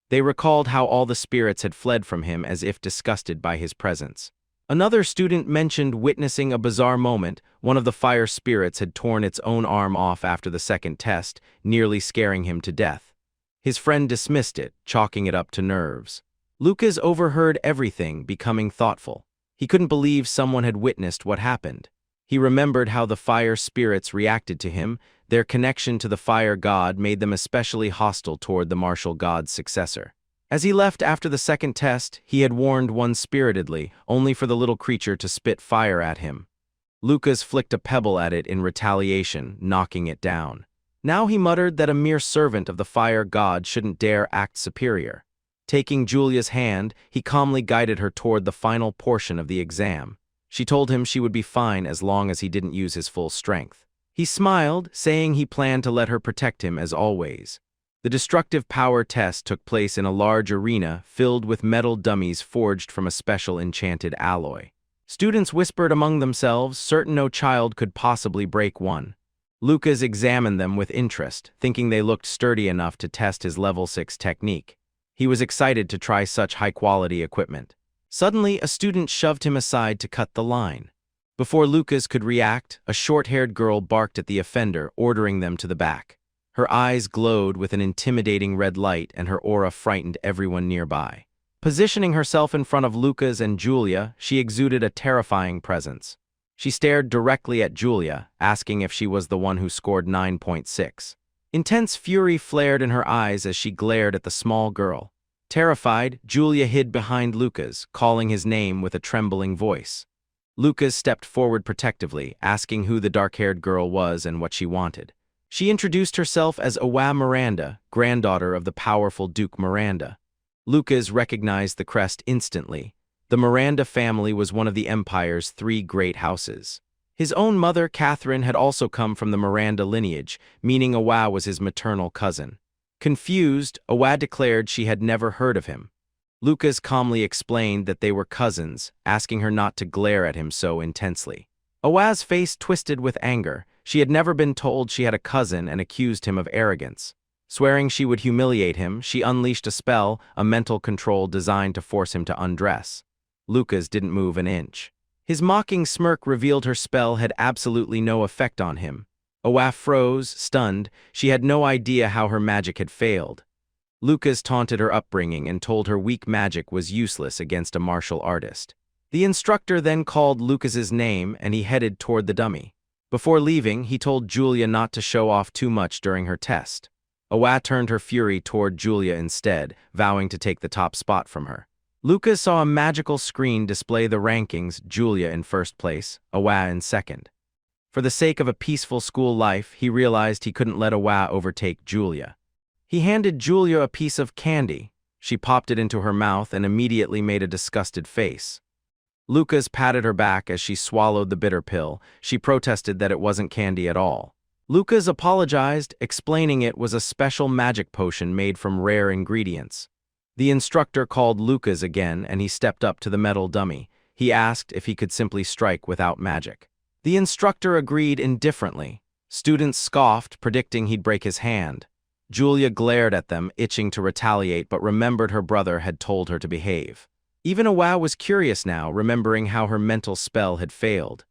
They recalled how all the spirits had fled from him as if disgusted by his presence. Another student mentioned witnessing a bizarre moment. One of the fire spirits had torn its own arm off after the second test, nearly scaring him to death. His friend dismissed it, chalking it up to nerves. Lucas overheard everything, becoming thoughtful. He couldn't believe someone had witnessed what happened. He remembered how the fire spirits reacted to him. Their connection to the fire god made them especially hostile toward the martial god's successor. As he left after the second test, he had warned one spiritedly, only for the little creature to spit fire at him. Lucas flicked a pebble at it in retaliation, knocking it down. Now he muttered that a mere servant of the fire god shouldn't dare act superior. Taking Julia's hand, he calmly guided her toward the final portion of the exam. She told him she would be fine as long as he didn't use his full strength. He smiled, saying he planned to let her protect him as always. The destructive power test took place in a large arena filled with metal dummies forged from a special enchanted alloy. Students whispered among themselves, certain no child could possibly break one. Lucas examined them with interest, thinking they looked sturdy enough to test his level 6 technique. He was excited to try such high-quality equipment. Suddenly, a student shoved him aside to cut the line. Before Lucas could react, a short-haired girl barked at the offender, ordering them to the back. Her eyes glowed with an intimidating red light, and her aura frightened everyone nearby. Positioning herself in front of Lucas and Julia, she exuded a terrifying presence. She stared directly at Julia, asking if she was the one who scored 9.6. Intense fury flared in her eyes as she glared at the small girl. Terrified, Julia hid behind Lucas, calling his name with a trembling voice. Lucas stepped forward protectively, asking who the dark-haired girl was and what she wanted. She introduced herself as Awa Miranda, granddaughter of the powerful Duke Miranda. Lucas recognized the crest instantly. The Miranda family was one of the Empire's 3 great houses. His own mother, Catherine, had also come from the Miranda lineage, meaning Awa was his maternal cousin. Confused, Awa declared she had never heard of him. Lucas calmly explained that they were cousins, asking her not to glare at him so intensely. Awa's face twisted with anger. She had never been told she had a cousin and accused him of arrogance. Swearing she would humiliate him, she unleashed a spell, a mental control designed to force him to undress. Lucas didn't move an inch. His mocking smirk revealed her spell had absolutely no effect on him. Awa froze, stunned. She had no idea how her magic had failed. Lucas taunted her upbringing and told her weak magic was useless against a martial artist. The instructor then called Lucas's name and he headed toward the dummy. Before leaving, he told Julia not to show off too much during her test. Awa turned her fury toward Julia instead, vowing to take the top spot from her. Lucas saw a magical screen display the rankings, Julia in first place, Awa in second. For the sake of a peaceful school life, he realized he couldn't let Awa overtake Julia. He handed Julia a piece of candy. She popped it into her mouth and immediately made a disgusted face. Lucas patted her back as she swallowed the bitter pill. She protested that it wasn't candy at all. Lucas apologized, explaining it was a special magic potion made from rare ingredients. The instructor called Lucas again and he stepped up to the metal dummy. He asked if he could simply strike without magic. The instructor agreed indifferently. Students scoffed, predicting he'd break his hand. Julia glared at them, itching to retaliate, but remembered her brother had told her to behave. Even Awa was curious now, remembering how her mental spell had failed.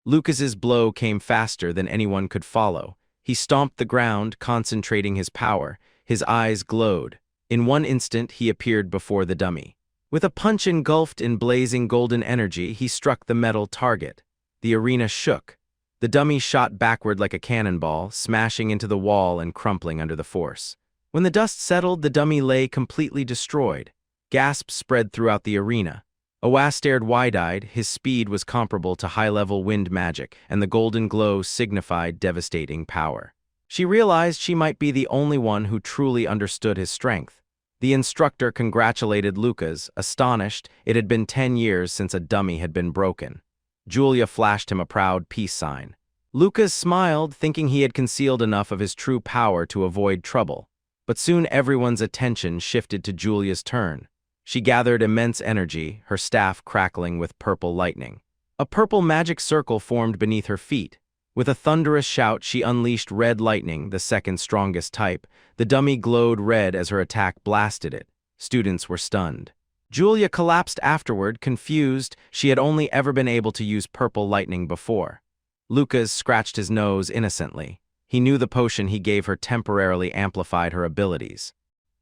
Lucas's blow came faster than anyone could follow. He stomped the ground, concentrating his power. His eyes glowed. In one instant, he appeared before the dummy. With a punch engulfed in blazing golden energy, he struck the metal target. The arena shook. The dummy shot backward like a cannonball, smashing into the wall and crumpling under the force. When the dust settled, the dummy lay completely destroyed. Gasps spread throughout the arena. Awa stared wide-eyed. His speed was comparable to high-level wind magic, and the golden glow signified devastating power. She realized she might be the only one who truly understood his strength. The instructor congratulated Lucas, astonished. It had been 10 years since a dummy had been broken. Julia flashed him a proud peace sign. Lucas smiled, thinking he had concealed enough of his true power to avoid trouble. But soon everyone's attention shifted to Julia's turn. She gathered immense energy, her staff crackling with purple lightning. A purple magic circle formed beneath her feet. With a thunderous shout, she unleashed red lightning, the second strongest type. The dummy glowed red as her attack blasted it. Students were stunned. Julia collapsed afterward, confused. She had only ever been able to use purple lightning before. Lucas scratched his nose innocently. He knew the potion he gave her temporarily amplified her abilities.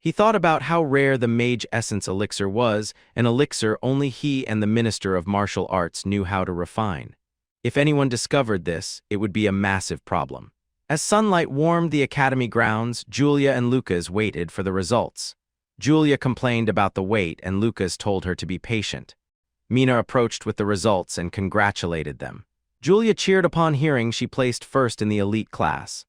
He thought about how rare the Mage Essence elixir was, an elixir only he and the Minister of Martial Arts knew how to refine. If anyone discovered this, it would be a massive problem. As sunlight warmed the academy grounds, Julia and Lucas waited for the results. Julia complained about the wait, and Lucas told her to be patient. Mina approached with the results and congratulated them. Julia cheered upon hearing she placed first in the elite class.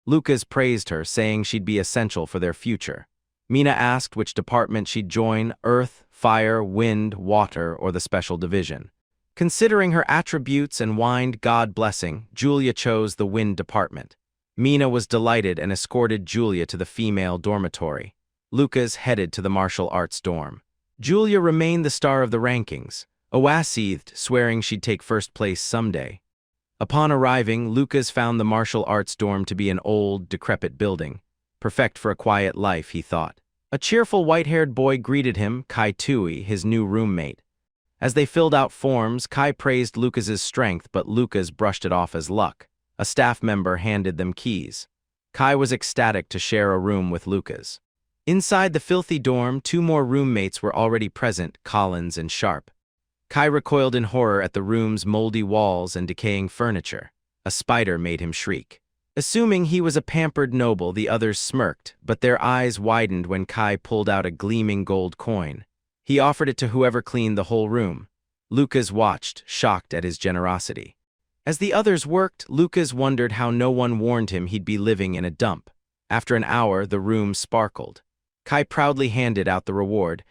Lucas praised her, saying she'd be essential for their future. Mina asked which department she'd join: earth, fire, wind, water, or the special division. Considering her attributes and whined God blessing, Julia chose the wind department. Mina was delighted and escorted Julia to the female dormitory. Lucas headed to the martial arts dorm. Julia remained the star of the rankings. Awa seethed, swearing she'd take first place someday. Upon arriving, Lucas found the martial arts dorm to be an old, decrepit building. Perfect for a quiet life, he thought. A cheerful white-haired boy greeted him, Kai Tui, his new roommate. As they filled out forms, Kai praised Lucas's strength, but Lucas brushed it off as luck. A staff member handed them keys. Kai was ecstatic to share a room with Lucas. Inside the filthy dorm, 2 more roommates were already present, Collins and Sharp. Kai recoiled in horror at the room's moldy walls and decaying furniture. A spider made him shriek. Assuming he was a pampered noble, the others smirked, but their eyes widened when Kai pulled out a gleaming gold coin. He offered it to whoever cleaned the whole room. Lucas watched, shocked at his generosity. As the others worked, Lucas wondered how no one warned him he'd be living in a dump. After an hour, the room sparkled. Kai proudly handed out the reward.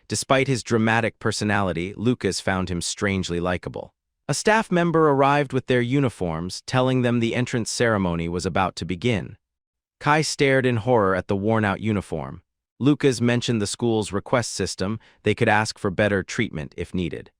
Despite his dramatic personality, Lucas found him strangely likable. A staff member arrived with their uniforms, telling them the entrance ceremony was about to begin. Kai stared in horror at the worn-out uniform. Lucas mentioned the school's request system. They could ask for better treatment if needed.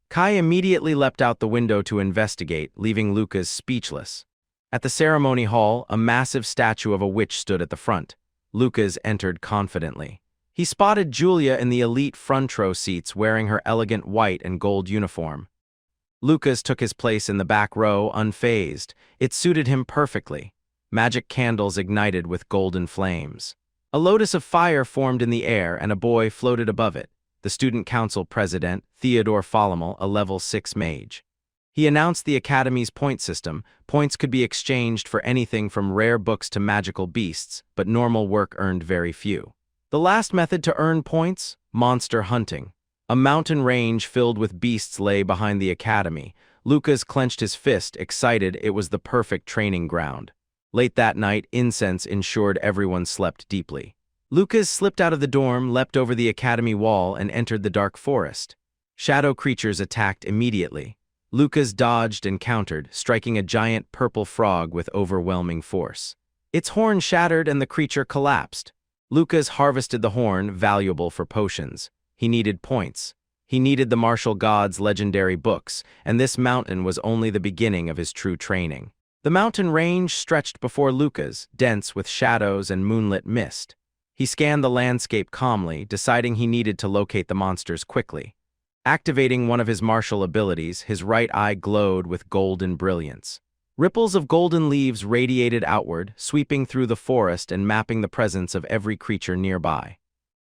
Kai immediately leapt out the window to investigate, leaving Lucas speechless. At the ceremony hall, a massive statue of a witch stood at the front. Lucas entered confidently. He spotted Julia in the elite front row seats wearing her elegant white and gold uniform. Lucas took his place in the back row, unfazed. It suited him perfectly. Magic candles ignited with golden flames. A lotus of fire formed in the air and a boy floated above it. The student council president, Theodore Follemel, a level 6 mage. He announced the academy's point system. Points could be exchanged for anything from rare books to magical beasts, but normal work earned very few. The last method to earn points? Monster hunting. A mountain range filled with beasts lay behind the academy. Lucas clenched his fist, excited. It was the perfect training ground. Late that night, incense ensured everyone slept deeply. Lucas slipped out of the dorm, leapt over the academy wall, and entered the dark forest. Shadow creatures attacked immediately. Lucas dodged and countered, striking a giant purple frog with overwhelming force. Its horn shattered and the creature collapsed. Lucas harvested the horn, valuable for potions. He needed points. He needed the martial gods' legendary books, and this mountain was only the beginning of his true training. The mountain range stretched before Lucas, dense with shadows and moonlit mist. He scanned the landscape calmly, deciding he needed to locate the monsters quickly. Activating one of his martial abilities, his right eye glowed with golden brilliance. Ripples of golden leaves radiated outward, sweeping through the forest and mapping the presence of every creature nearby.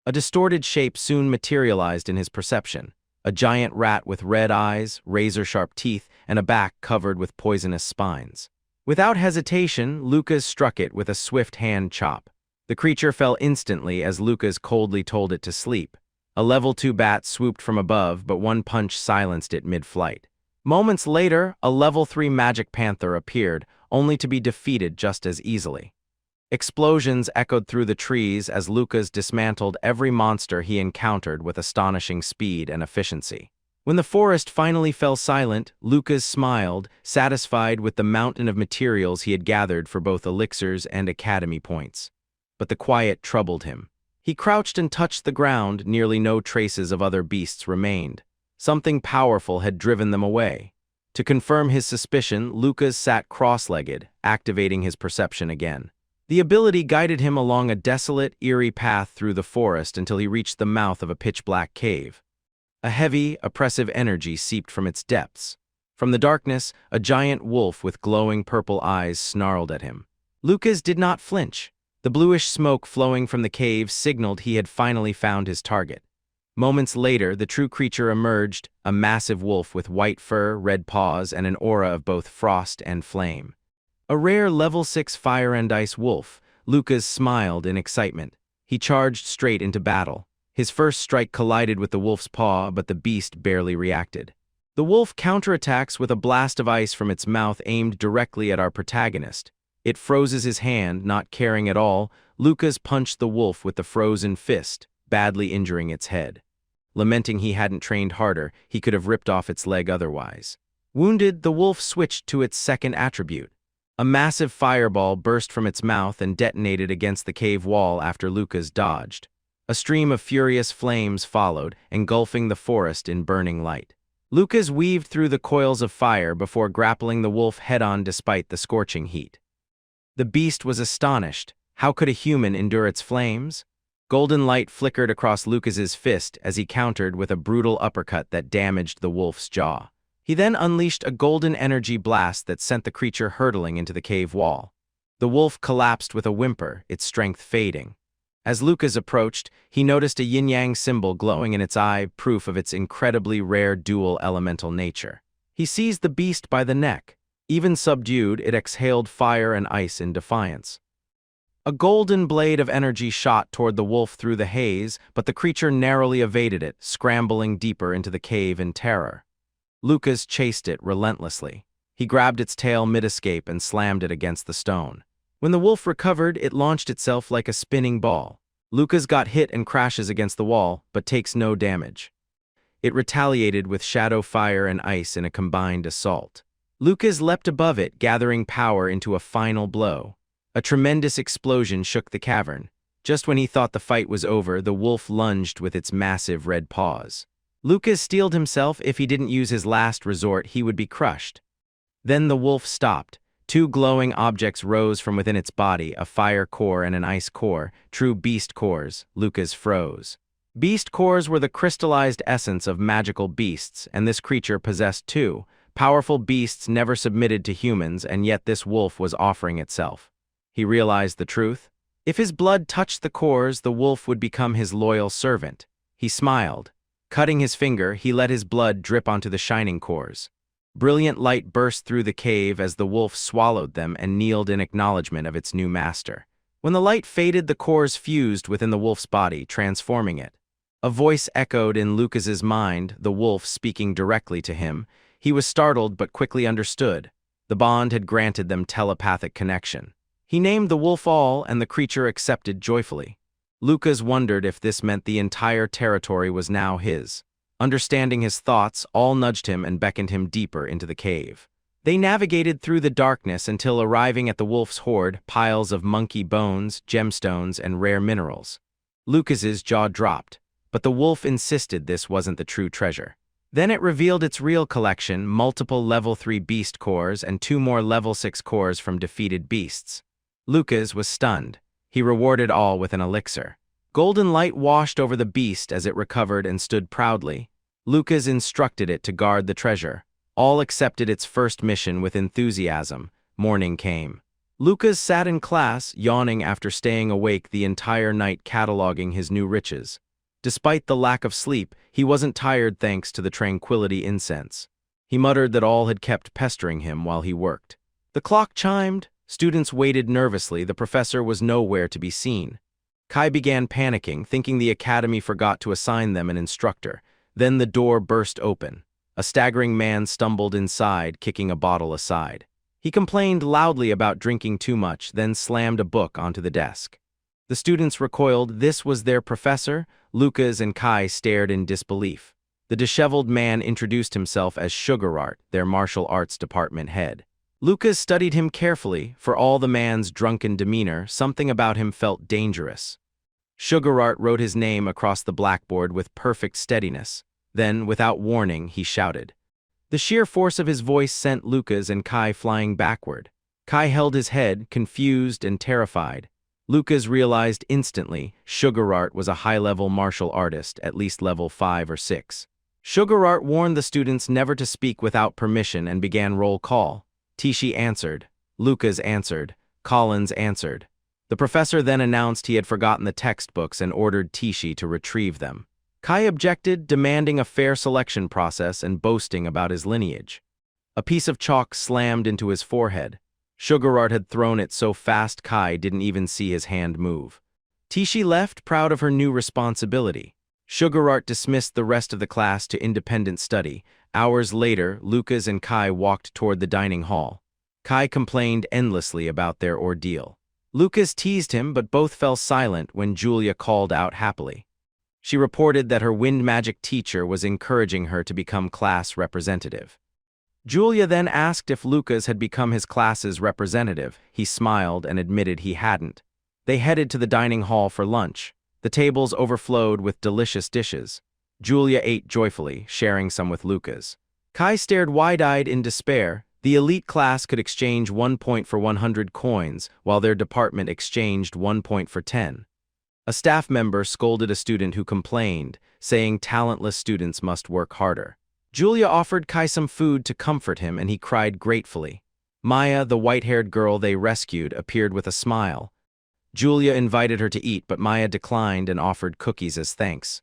A distorted shape soon materialized in his perception, a giant rat with red eyes, razor-sharp teeth, and a back covered with poisonous spines. Without hesitation, Lucas struck it with a swift hand chop. The creature fell instantly as Lucas coldly told it to sleep. A level 2 bat swooped from above, but one punch silenced it mid-flight. Moments later, a level 3 magic panther appeared, only to be defeated just as easily. Explosions echoed through the trees as Lucas dismantled every monster he encountered with astonishing speed and efficiency. When the forest finally fell silent, Lucas smiled, satisfied with the mountain of materials he had gathered for both elixirs and academy points. But the quiet troubled him. He crouched and touched the ground, nearly no traces of other beasts remained. Something powerful had driven them away. To confirm his suspicion, Lucas sat cross-legged, activating his perception again. The ability guided him along a desolate, eerie path through the forest until he reached the mouth of a pitch-black cave. A heavy, oppressive energy seeped from its depths. From the darkness, a giant wolf with glowing purple eyes snarled at him. Lucas did not flinch. The bluish smoke flowing from the cave signaled he had finally found his target. Moments later, the true creature emerged, a massive wolf with white fur, red paws, and an aura of both frost and flame. A rare level 6 fire and ice wolf, Lucas smiled in excitement. He charged straight into battle. His first strike collided with the wolf's paw, but the beast barely reacted. The wolf counterattacks with a blast of ice from its mouth aimed directly at our protagonist. It frozes his hand, not caring at all. Lucas punched the wolf with the frozen fist, badly injuring its head. Lamenting he hadn't trained harder, he could have ripped off its leg otherwise. Wounded, the wolf switched to its second attribute. A massive fireball burst from its mouth and detonated against the cave wall after Lucas dodged. A stream of furious flames followed, engulfing the forest in burning light. Lucas weaved through the coils of fire before grappling the wolf head-on despite the scorching heat. The beast was astonished. How could a human endure its flames? Golden light flickered across Lucas's fist as he countered with a brutal uppercut that damaged the wolf's jaw. He then unleashed a golden energy blast that sent the creature hurtling into the cave wall. The wolf collapsed with a whimper, its strength fading. As Lucas approached, he noticed a yin-yang symbol glowing in its eye, proof of its incredibly rare dual elemental nature. He seized the beast by the neck. Even subdued, it exhaled fire and ice in defiance. A golden blade of energy shot toward the wolf through the haze, but the creature narrowly evaded it, scrambling deeper into the cave in terror. Lucas chased it relentlessly. He grabbed its tail mid-escape and slammed it against the stone. When the wolf recovered, it launched itself like a spinning ball. Lucas got hit and crashes against the wall, but takes no damage. It retaliated with shadow fire and ice in a combined assault. Lucas leapt above it, gathering power into a final blow. A tremendous explosion shook the cavern. Just when he thought the fight was over, the wolf lunged with its massive red paws. Lucas steeled himself. If he didn't use his last resort, he would be crushed. Then the wolf stopped. Two glowing objects rose from within its body, a fire core and an ice core, true beast cores. Lucas froze. Beast cores were the crystallized essence of magical beasts, and this creature possessed two. Powerful beasts never submitted to humans, and yet this wolf was offering itself. He realized the truth. If his blood touched the cores, the wolf would become his loyal servant. He smiled. Cutting his finger, he let his blood drip onto the shining cores. Brilliant light burst through the cave as the wolf swallowed them and kneeled in acknowledgement of its new master. When the light faded, the cores fused within the wolf's body, transforming it. A voice echoed in Lucas's mind, the wolf speaking directly to him. He was startled but quickly understood. The bond had granted them telepathic connection. He named the wolf All, and the creature accepted joyfully. Lucas wondered if this meant the entire territory was now his. Understanding his thoughts, All nudged him and beckoned him deeper into the cave. They navigated through the darkness until arriving at the wolf's hoard, piles of monkey bones, gemstones, and rare minerals. Lucas's jaw dropped, but the wolf insisted this wasn't the true treasure. Then it revealed its real collection, multiple level 3 beast cores and 2 more level 6 cores from defeated beasts. Lucas was stunned. He rewarded All with an elixir. Golden light washed over the beast as it recovered and stood proudly. Lucas instructed it to guard the treasure. All accepted its first mission with enthusiasm. Morning came. Lucas sat in class, yawning after staying awake the entire night cataloging his new riches. Despite the lack of sleep, he wasn't tired thanks to the tranquility incense. He muttered that all had kept pestering him while he worked. The clock chimed. Students waited nervously. The professor was nowhere to be seen. Kai began panicking, thinking the academy forgot to assign them an instructor. Then the door burst open. A staggering man stumbled inside, kicking a bottle aside. He complained loudly about drinking too much, then slammed a book onto the desk. The students recoiled. This was their professor? Lucas and Kai stared in disbelief. The disheveled man introduced himself as Sugar Art, their martial arts department head. Lucas studied him carefully. For all the man's drunken demeanor, something about him felt dangerous. Sugar Art wrote his name across the blackboard with perfect steadiness. Then, without warning, he shouted. The sheer force of his voice sent Lucas and Kai flying backward. Kai held his head, confused and terrified. Lucas realized instantly Sugar Art was a high-level martial artist, at least level 5 or 6. Sugar Art warned the students never to speak without permission and began roll call. Tishi answered. Lucas answered. Collins answered. The professor then announced he had forgotten the textbooks and ordered Tishi to retrieve them. Kai objected, demanding a fair selection process and boasting about his lineage. A piece of chalk slammed into his forehead. Sugar Art had thrown it so fast Kai didn't even see his hand move. Tishi left, proud of her new responsibility. Sugar Art dismissed the rest of the class to independent study. Hours later, Lucas and Kai walked toward the dining hall. Kai complained endlessly about their ordeal. Lucas teased him, but both fell silent when Julia called out happily. She reported that her wind magic teacher was encouraging her to become class representative. Julia then asked if Lucas had become his class's representative. He smiled and admitted he hadn't. They headed to the dining hall for lunch. The tables overflowed with delicious dishes. Julia ate joyfully, sharing some with Lucas. Kai stared wide-eyed in despair. The elite class could exchange 1 point for 100 coins, while their department exchanged 1 point for 10. A staff member scolded a student who complained, saying talentless students must work harder. Julia offered Kai some food to comfort him, and he cried gratefully. Maya, the white-haired girl they rescued, appeared with a smile. Julia invited her to eat, but Maya declined and offered cookies as thanks.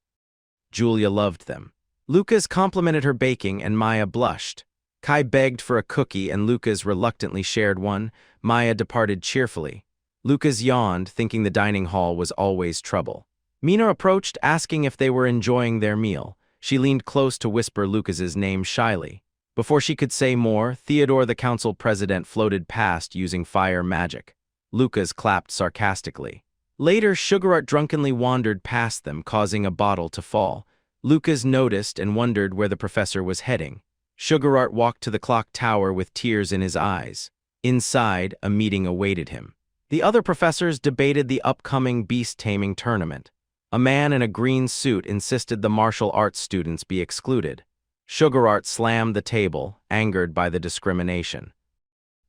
Julia loved them. Lucas complimented her baking, and Maya blushed. Kai begged for a cookie, and Lucas reluctantly shared one. Maya departed cheerfully. Lucas yawned, thinking the dining hall was always trouble. Mina approached, asking if they were enjoying their meal. She leaned close to whisper Lucas's name shyly. Before she could say more, Theodore the council president floated past using fire magic. Lucas clapped sarcastically. Later, Sugar Art drunkenly wandered past them, causing a bottle to fall. Lucas noticed and wondered where the professor was heading. Sugar Art walked to the clock tower with tears in his eyes. Inside, a meeting awaited him. The other professors debated the upcoming beast-taming tournament. A man in a green suit insisted the martial arts students be excluded. Sugar Art slammed the table, angered by the discrimination.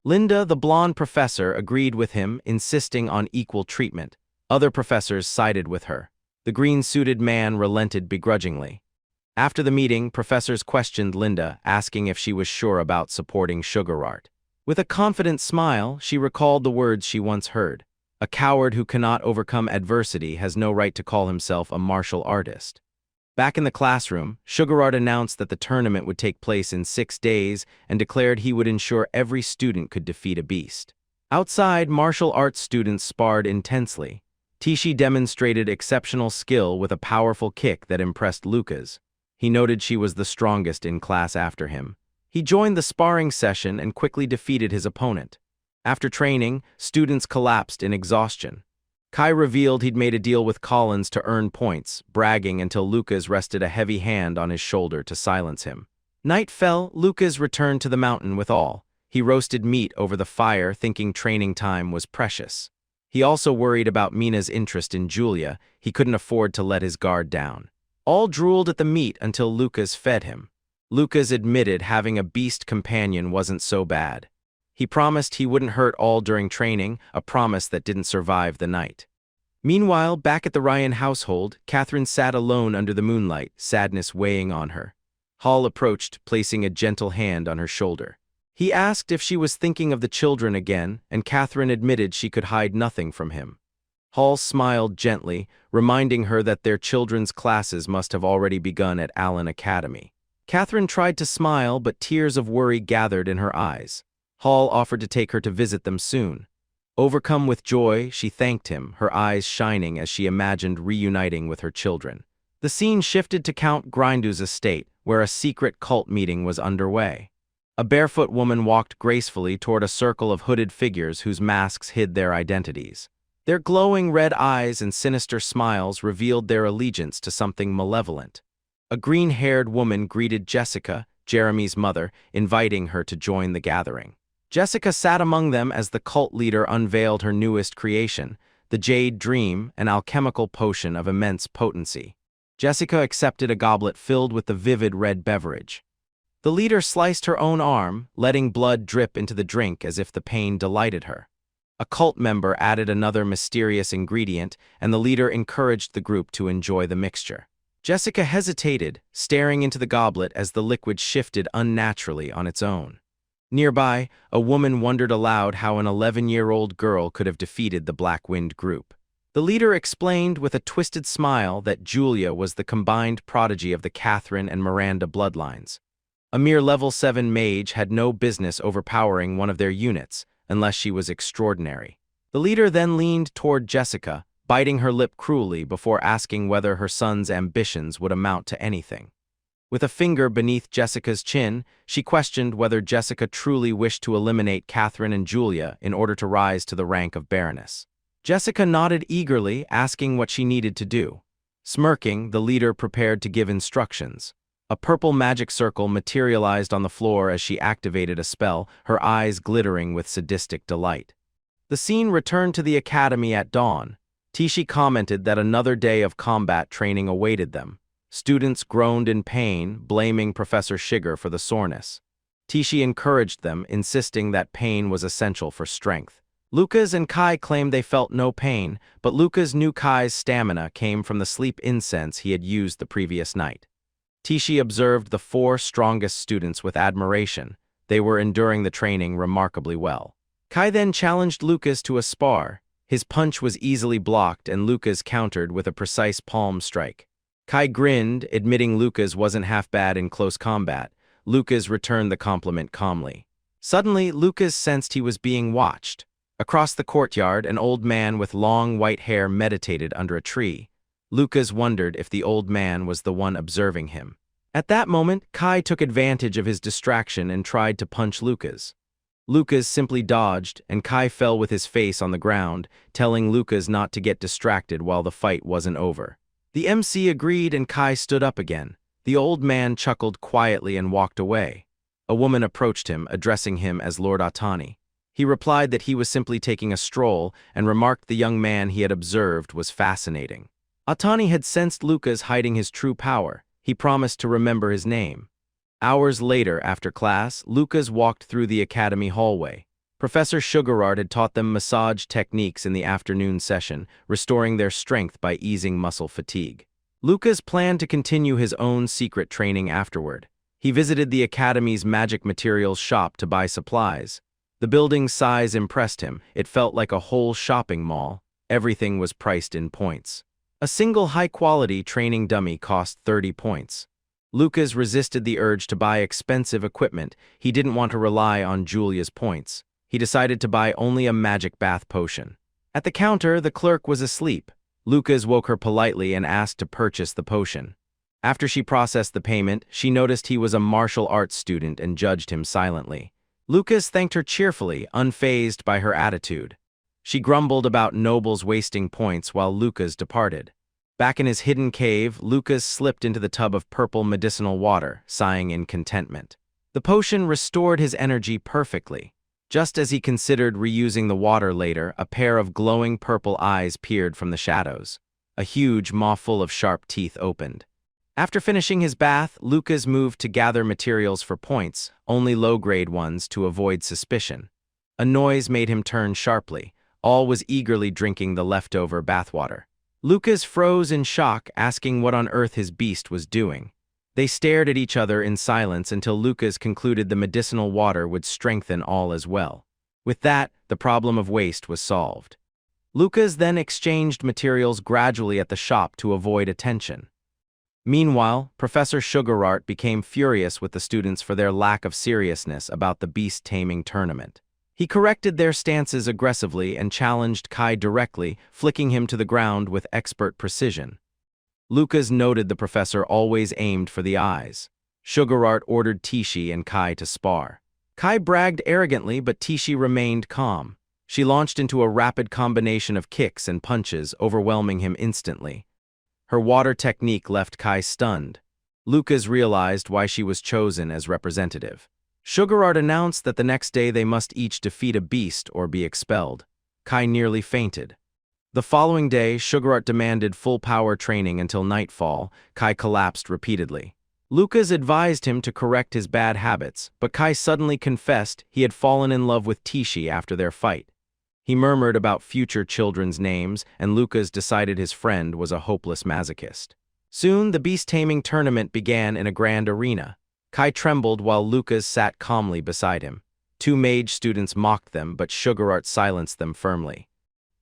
Linda, the blonde professor, agreed with him, insisting on equal treatment. Other professors sided with her. The green-suited man relented begrudgingly. After the meeting, professors questioned Linda, asking if she was sure about supporting Sugar Art. With a confident smile, she recalled the words she once heard. A coward who cannot overcome adversity has no right to call himself a martial artist. Back in the classroom, Sugar Art announced that the tournament would take place in 6 days and declared he would ensure every student could defeat a beast. Outside, martial arts students sparred intensely. Tishi demonstrated exceptional skill with a powerful kick that impressed Lucas. He noted she was the strongest in class after him. He joined the sparring session and quickly defeated his opponent. After training, students collapsed in exhaustion. Kai revealed he'd made a deal with Collins to earn points, bragging until Lucas rested a heavy hand on his shoulder to silence him. Night fell. Lucas returned to the mountain with all. He roasted meat over the fire, thinking training time was precious. He also worried about Mina's interest in Julia. He couldn't afford to let his guard down. All drooled at the meat until Lucas fed him. Lucas admitted having a beast companion wasn't so bad. He promised he wouldn't hurt all during training, a promise that didn't survive the night. Meanwhile, back at the Ryan household, Catherine sat alone under the moonlight, sadness weighing on her. Hall approached, placing a gentle hand on her shoulder. He asked if she was thinking of the children again, and Catherine admitted she could hide nothing from him. Hall smiled gently, reminding her that their children's classes must have already begun at Allen Academy. Catherine tried to smile, but tears of worry gathered in her eyes. Hall offered to take her to visit them soon. Overcome with joy, she thanked him, her eyes shining as she imagined reuniting with her children. The scene shifted to Count Grindu's estate, where a secret cult meeting was underway. A barefoot woman walked gracefully toward a circle of hooded figures whose masks hid their identities. Their glowing red eyes and sinister smiles revealed their allegiance to something malevolent. A green-haired woman greeted Jessica, Jeremy's mother, inviting her to join the gathering. Jessica sat among them as the cult leader unveiled her newest creation, the Jade Dream, an alchemical potion of immense potency. Jessica accepted a goblet filled with the vivid red beverage. The leader sliced her own arm, letting blood drip into the drink as if the pain delighted her. A cult member added another mysterious ingredient, and the leader encouraged the group to enjoy the mixture. Jessica hesitated, staring into the goblet as the liquid shifted unnaturally on its own. Nearby, a woman wondered aloud how an 11-year-old girl could have defeated the Black Wind group. The leader explained with a twisted smile that Julia was the combined prodigy of the Catherine and Miranda bloodlines. A mere level 7 mage had no business overpowering one of their units, unless she was extraordinary. The leader then leaned toward Jessica, biting her lip cruelly before asking whether her son's ambitions would amount to anything. With a finger beneath Jessica's chin, she questioned whether Jessica truly wished to eliminate Catherine and Julia in order to rise to the rank of Baroness. Jessica nodded eagerly, asking what she needed to do. Smirking, the leader prepared to give instructions. A purple magic circle materialized on the floor as she activated a spell, her eyes glittering with sadistic delight. The scene returned to the academy at dawn. Tishi commented that another day of combat training awaited them. Students groaned in pain, blaming Professor Shiger for the soreness. Tishi encouraged them, insisting that pain was essential for strength. Lucas and Kai claimed they felt no pain, but Lucas knew Kai's stamina came from the sleep incense he had used the previous night. Tishi observed the 4 strongest students with admiration. They were enduring the training remarkably well. Kai then challenged Lucas to a spar. His punch was easily blocked and Lucas countered with a precise palm strike. Kai grinned, admitting Lucas wasn't half bad in close combat. Lucas returned the compliment calmly. Suddenly, Lucas sensed he was being watched. Across the courtyard, an old man with long white hair meditated under a tree. Lucas wondered if the old man was the one observing him. At that moment, Kai took advantage of his distraction and tried to punch Lucas. Lucas simply dodged, and Kai fell with his face on the ground, telling Lucas not to get distracted while the fight wasn't over. The MC agreed and Kai stood up again. The old man chuckled quietly and walked away. A woman approached him, addressing him as Lord Atani. He replied that he was simply taking a stroll and remarked the young man he had observed was fascinating. Atani had sensed Lucas hiding his true power. He promised to remember his name. Hours later, after class, Lucas walked through the academy hallway. Professor Sugarard had taught them massage techniques in the afternoon session, restoring their strength by easing muscle fatigue. Lucas planned to continue his own secret training afterward. He visited the academy's magic materials shop to buy supplies. The building's size impressed him. It felt like a whole shopping mall. Everything was priced in points. A single high-quality training dummy cost 30 points. Lucas resisted the urge to buy expensive equipment. He didn't want to rely on Julia's points. He decided to buy only a magic bath potion. At the counter, the clerk was asleep. Lucas woke her politely and asked to purchase the potion. After she processed the payment, she noticed he was a martial arts student and judged him silently. Lucas thanked her cheerfully, unfazed by her attitude. She grumbled about nobles wasting points while Lucas departed. Back in his hidden cave, Lucas slipped into the tub of purple medicinal water, sighing in contentment. The potion restored his energy perfectly. Just as he considered reusing the water later, a pair of glowing purple eyes peered from the shadows. A huge maw full of sharp teeth opened. After finishing his bath, Lucas moved to gather materials for points, only low-grade ones to avoid suspicion. A noise made him turn sharply. All was eagerly drinking the leftover bathwater. Lucas froze in shock, asking what on earth his beast was doing. They stared at each other in silence until Lucas concluded the medicinal water would strengthen all as well. With that, the problem of waste was solved. Lucas then exchanged materials gradually at the shop to avoid attention. Meanwhile, Professor Sugarart became furious with the students for their lack of seriousness about the beast-taming tournament. He corrected their stances aggressively and challenged Kai directly, flicking him to the ground with expert precision. Lucas noted the professor always aimed for the eyes. Sugarart ordered Tishi and Kai to spar. Kai bragged arrogantly, but Tishi remained calm. She launched into a rapid combination of kicks and punches, overwhelming him instantly. Her water technique left Kai stunned. Lucas realized why she was chosen as representative. Sugarart announced that the next day they must each defeat a beast or be expelled. Kai nearly fainted. The following day, Sugarart demanded full-power training until nightfall. Kai collapsed repeatedly. Lucas advised him to correct his bad habits, but Kai suddenly confessed he had fallen in love with Tishi after their fight. He murmured about future children's names, and Lucas decided his friend was a hopeless masochist. Soon, the beast-taming tournament began in a grand arena. Kai trembled while Lucas sat calmly beside him. Two mage students mocked them, but Sugarart silenced them firmly.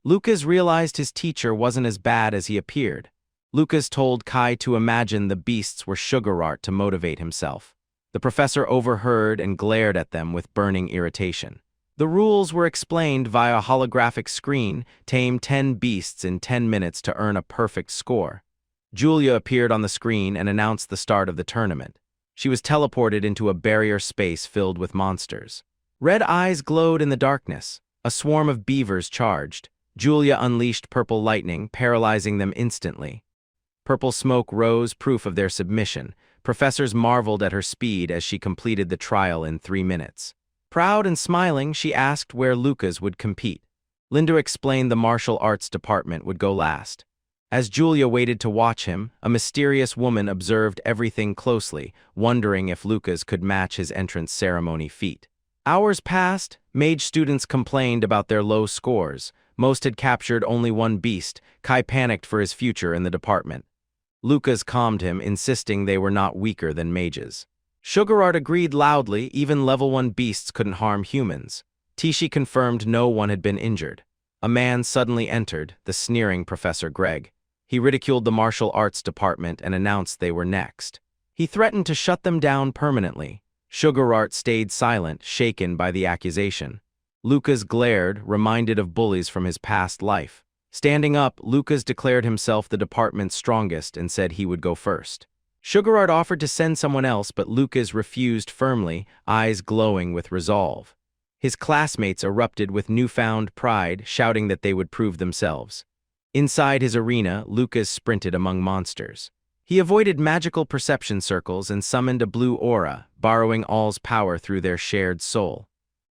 Lucas realized his teacher wasn't as bad as he appeared. Lucas told Kai to imagine the beasts were Sugarart to motivate himself. The professor overheard and glared at them with burning irritation. The rules were explained via a holographic screen: tame 10 beasts in 10 minutes to earn a perfect score. Julia appeared on the screen and announced the start of the tournament. She was teleported into a barrier space filled with monsters. Red eyes glowed in the darkness. A swarm of beavers charged. Julia unleashed purple lightning, paralyzing them instantly. Purple smoke rose, proof of their submission. Professors marveled at her speed as she completed the trial in 3 minutes. Proud and smiling, she asked where Lucas would compete. Linda explained the martial arts department would go last. As Julia waited to watch him, a mysterious woman observed everything closely, wondering if Lucas could match his entrance ceremony feat. Hours passed. Mage students complained about their low scores. Most had captured only one beast. Kai panicked for his future in the department. Lucas calmed him, insisting they were not weaker than mages. Sugarart agreed loudly. Even level 1 beasts couldn't harm humans. Tishi confirmed no one had been injured. A man suddenly entered, the sneering Professor Greg. He ridiculed the martial arts department and announced they were next. He threatened to shut them down permanently. Sugarart stayed silent, shaken by the accusation. Lucas glared, reminded of bullies from his past life. Standing up, Lucas declared himself the department's strongest and said he would go first. Sugarart offered to send someone else, but Lucas refused firmly, eyes glowing with resolve. His classmates erupted with newfound pride, shouting that they would prove themselves. Inside his arena, Lucas sprinted among monsters. He avoided magical perception circles and summoned a blue aura, borrowing all's power through their shared soul.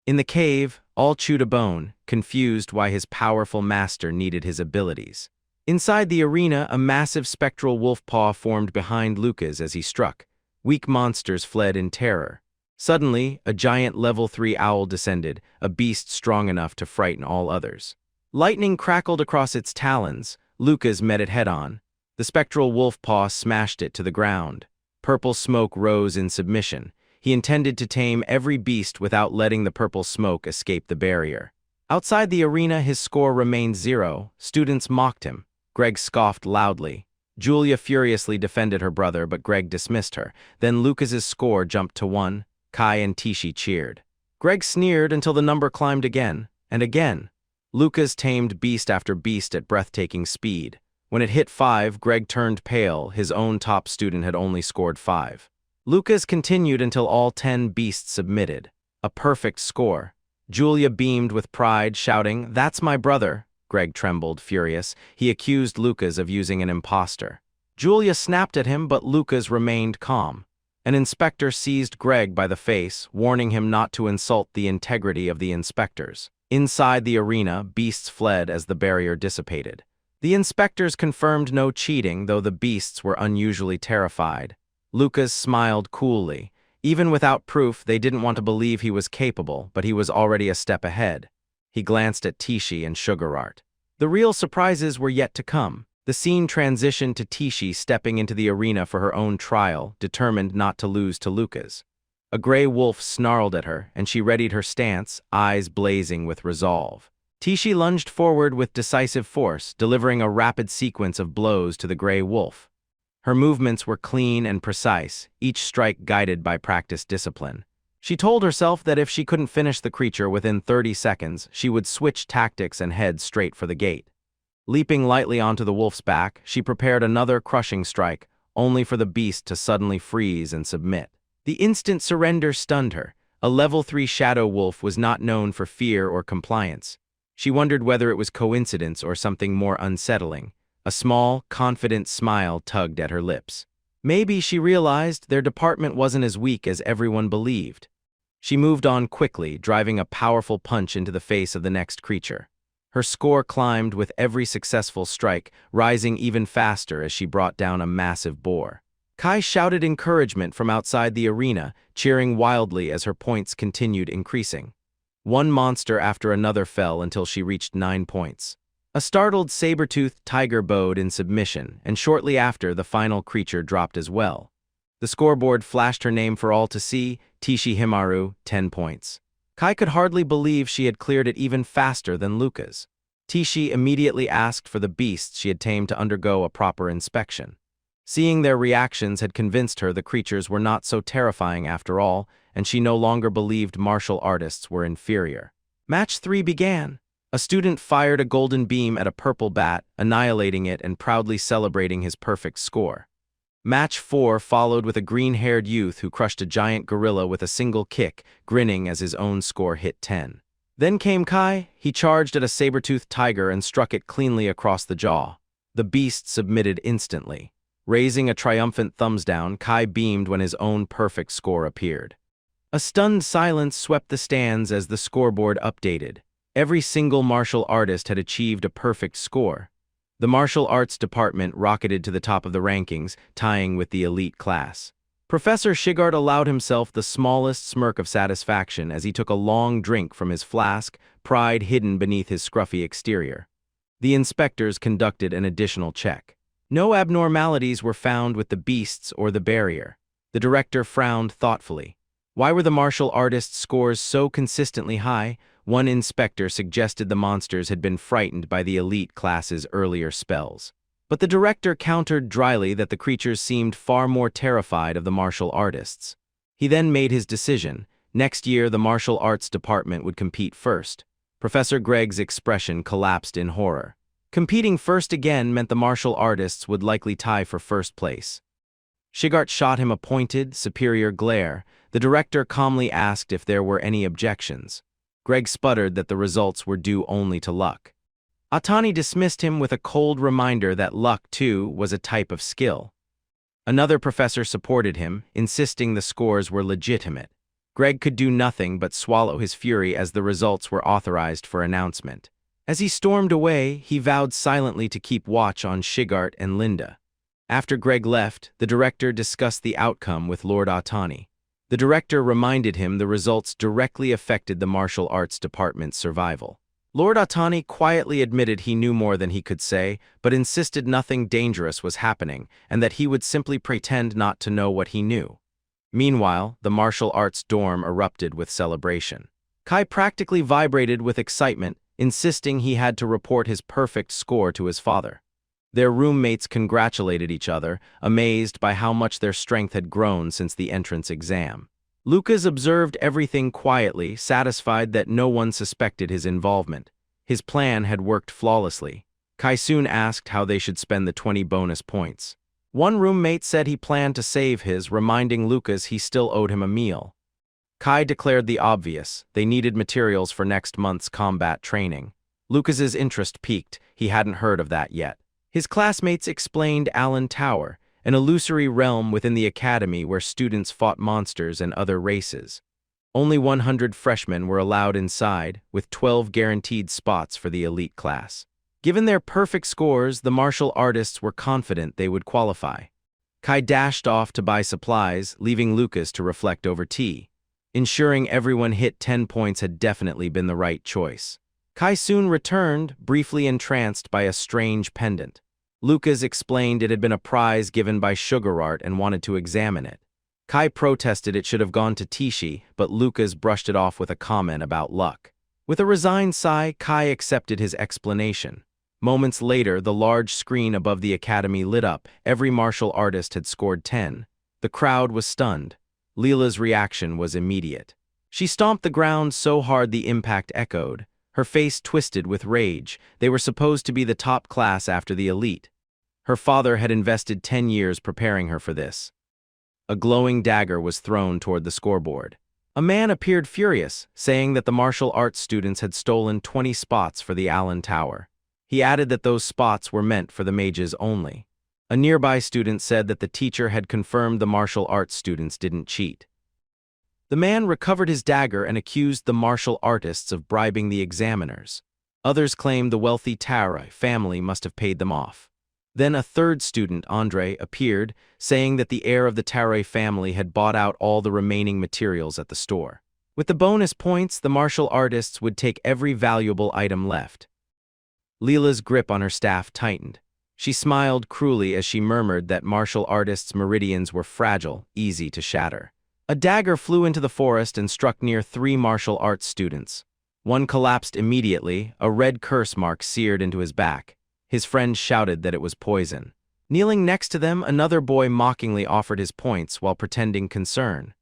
In the cave, all chewed a bone, confused why his powerful master needed his abilities. Inside the arena, a massive spectral wolf paw formed behind Lucas as he struck. Weak monsters fled in terror. Suddenly, a giant level 3 owl descended, a beast strong enough to frighten all others. Lightning crackled across its talons. Lucas met it head-on. The spectral wolf paw smashed it to the ground. Purple smoke rose in submission. He intended to tame every beast without letting the purple smoke escape the barrier. Outside the arena, his score remained 0. Students mocked him. Greg scoffed loudly. Julia furiously defended her brother, but Greg dismissed her. Then Lucas's score jumped to 1. Kai and Tishi cheered. Greg sneered until the number climbed again, and again. Lucas tamed beast after beast at breathtaking speed. When it hit 5, Greg turned pale. His own top student had only scored 5. Lucas continued until all 10 beasts submitted. A perfect score. Julia beamed with pride, shouting, "That's my brother." Greg trembled, furious. He accused Lucas of using an imposter. Julia snapped at him, but Lucas remained calm. An inspector seized Greg by the face, warning him not to insult the integrity of the inspectors. Inside the arena, beasts fled as the barrier dissipated. The inspectors confirmed no cheating, though the beasts were unusually terrified. Lucas smiled coolly. Even without proof, they didn't want to believe he was capable, but he was already a step ahead. He glanced at Tishi and Sugarart. The real surprises were yet to come. The scene transitioned to Tishi stepping into the arena for her own trial, determined not to lose to Lucas. A gray wolf snarled at her, and she readied her stance, eyes blazing with resolve. Tishi lunged forward with decisive force, delivering a rapid sequence of blows to the gray wolf. Her movements were clean and precise, each strike guided by practiced discipline. She told herself that if she couldn't finish the creature within 30 seconds, she would switch tactics and head straight for the gate. Leaping lightly onto the wolf's back, she prepared another crushing strike, only for the beast to suddenly freeze and submit. The instant surrender stunned her. A level 3 shadow wolf was not known for fear or compliance. She wondered whether it was coincidence or something more unsettling. A small, confident smile tugged at her lips. Maybe, she realized, their department wasn't as weak as everyone believed. She moved on quickly, driving a powerful punch into the face of the next creature. Her score climbed with every successful strike, rising even faster as she brought down a massive boar. Kai shouted encouragement from outside the arena, cheering wildly as her points continued increasing. One monster after another fell until she reached 9 points. A startled saber-toothed tiger bowed in submission, and shortly after, the final creature dropped as well. The scoreboard flashed her name for all to see, Tishi Himaru, 10 points. Kai could hardly believe she had cleared it even faster than Lucas. Tishi immediately asked for the beasts she had tamed to undergo a proper inspection. Seeing their reactions had convinced her the creatures were not so terrifying after all, and she no longer believed martial artists were inferior. Match 3 began. A student fired a golden beam at a purple bat, annihilating it and proudly celebrating his perfect score. Match 4 followed with a green-haired youth who crushed a giant gorilla with a single kick, grinning as his own score hit 10. Then came Kai. He charged at a saber-toothed tiger and struck it cleanly across the jaw. The beast submitted instantly. Raising a triumphant thumbs down, Kai beamed when his own perfect score appeared. A stunned silence swept the stands as the scoreboard updated. Every single martial artist had achieved a perfect score. The martial arts department rocketed to the top of the rankings, tying with the elite class. Professor Shigart allowed himself the smallest smirk of satisfaction as he took a long drink from his flask, pride hidden beneath his scruffy exterior. The inspectors conducted an additional check. No abnormalities were found with the beasts or the barrier. The director frowned thoughtfully. Why were the martial artists' scores so consistently high? One inspector suggested the monsters had been frightened by the elite class's earlier spells. But the director countered dryly that the creatures seemed far more terrified of the martial artists. He then made his decision. Next year, the martial arts department would compete first. Professor Greg's expression collapsed in horror. Competing first again meant the martial artists would likely tie for first place. Shigart shot him a pointed, superior glare. The director calmly asked if there were any objections. Greg sputtered that the results were due only to luck. Atani dismissed him with a cold reminder that luck, too, was a type of skill. Another professor supported him, insisting the scores were legitimate. Greg could do nothing but swallow his fury as the results were authorized for announcement. As he stormed away, he vowed silently to keep watch on Shigart and Linda. After Greg left, the director discussed the outcome with Lord Atani. The director reminded him the results directly affected the martial arts department's survival. Lord Atani quietly admitted he knew more than he could say, but insisted nothing dangerous was happening and that he would simply pretend not to know what he knew. Meanwhile, the martial arts dorm erupted with celebration. Kai practically vibrated with excitement, insisting he had to report his perfect score to his father. Their roommates congratulated each other, amazed by how much their strength had grown since the entrance exam. Lucas observed everything quietly, satisfied that no one suspected his involvement. His plan had worked flawlessly. Kai soon asked how they should spend the 20 bonus points. One roommate said he planned to save his, reminding Lucas he still owed him a meal. Kai declared the obvious: they needed materials for next month's combat training. Lucas's interest piqued. He hadn't heard of that yet. His classmates explained Allen Tower, an illusory realm within the academy where students fought monsters and other races. Only 100 freshmen were allowed inside, with 12 guaranteed spots for the elite class. Given their perfect scores, the martial artists were confident they would qualify. Kai dashed off to buy supplies, leaving Lucas to reflect over tea. Ensuring everyone hit 10 points had definitely been the right choice. Kai soon returned, briefly entranced by a strange pendant. Lucas explained it had been a prize given by Sugar Art and wanted to examine it. Kai protested it should have gone to Tishi, but Lucas brushed it off with a comment about luck. With a resigned sigh, Kai accepted his explanation. Moments later, the large screen above the academy lit up. Every martial artist had scored 10. The crowd was stunned. Leela's reaction was immediate. She stomped the ground so hard the impact echoed. Her face twisted with rage. They were supposed to be the top class after the elite. Her father had invested 10 years preparing her for this. A glowing dagger was thrown toward the scoreboard. A man appeared furious, saying that the martial arts students had stolen 20 spots for the Allen Tower. He added that those spots were meant for the mages only. A nearby student said that the teacher had confirmed the martial arts students didn't cheat. The man recovered his dagger and accused the martial artists of bribing the examiners. Others claimed the wealthy Tarai family must have paid them off. Then a third student, Andre, appeared, saying that the heir of the Tarai family had bought out all the remaining materials at the store. With the bonus points, the martial artists would take every valuable item left. Leela's grip on her staff tightened. She smiled cruelly as she murmured that martial artists' meridians were fragile, easy to shatter. A dagger flew into the forest and struck near 3 martial arts students. One collapsed immediately, a red curse mark seared into his back. His friend shouted that it was poison. Kneeling next to them, another boy mockingly offered his points while pretending concern.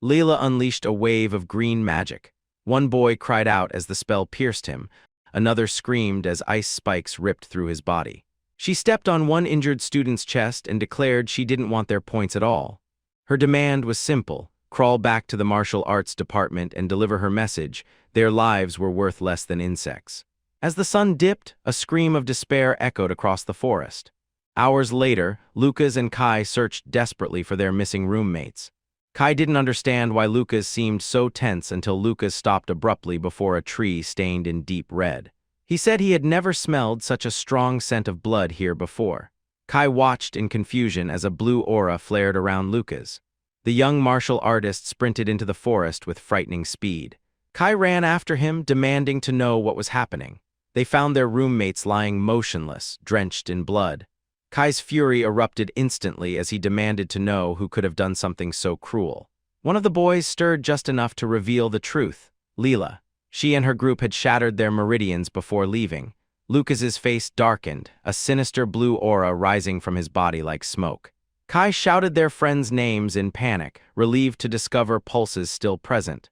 Leela unleashed a wave of green magic. One boy cried out as the spell pierced him. Another screamed as ice spikes ripped through his body. She stepped on one injured student's chest and declared she didn't want their points at all. Her demand was simple: crawl back to the martial arts department and deliver her message. Their lives were worth less than insects. As the sun dipped, a scream of despair echoed across the forest. Hours later, Lucas and Kai searched desperately for their missing roommates. Kai didn't understand why Lucas seemed so tense until Lucas stopped abruptly before a tree stained in deep red. He said he had never smelled such a strong scent of blood here before. Kai watched in confusion as a blue aura flared around Lucas. The young martial artist sprinted into the forest with frightening speed. Kai ran after him, demanding to know what was happening. They found their roommates lying motionless, drenched in blood. Kai's fury erupted instantly as he demanded to know who could have done something so cruel. One of the boys stirred just enough to reveal the truth: Leela. She and her group had shattered their meridians before leaving. Lucas's face darkened, a sinister blue aura rising from his body like smoke. Kai shouted their friends' names in panic, relieved to discover pulses still present.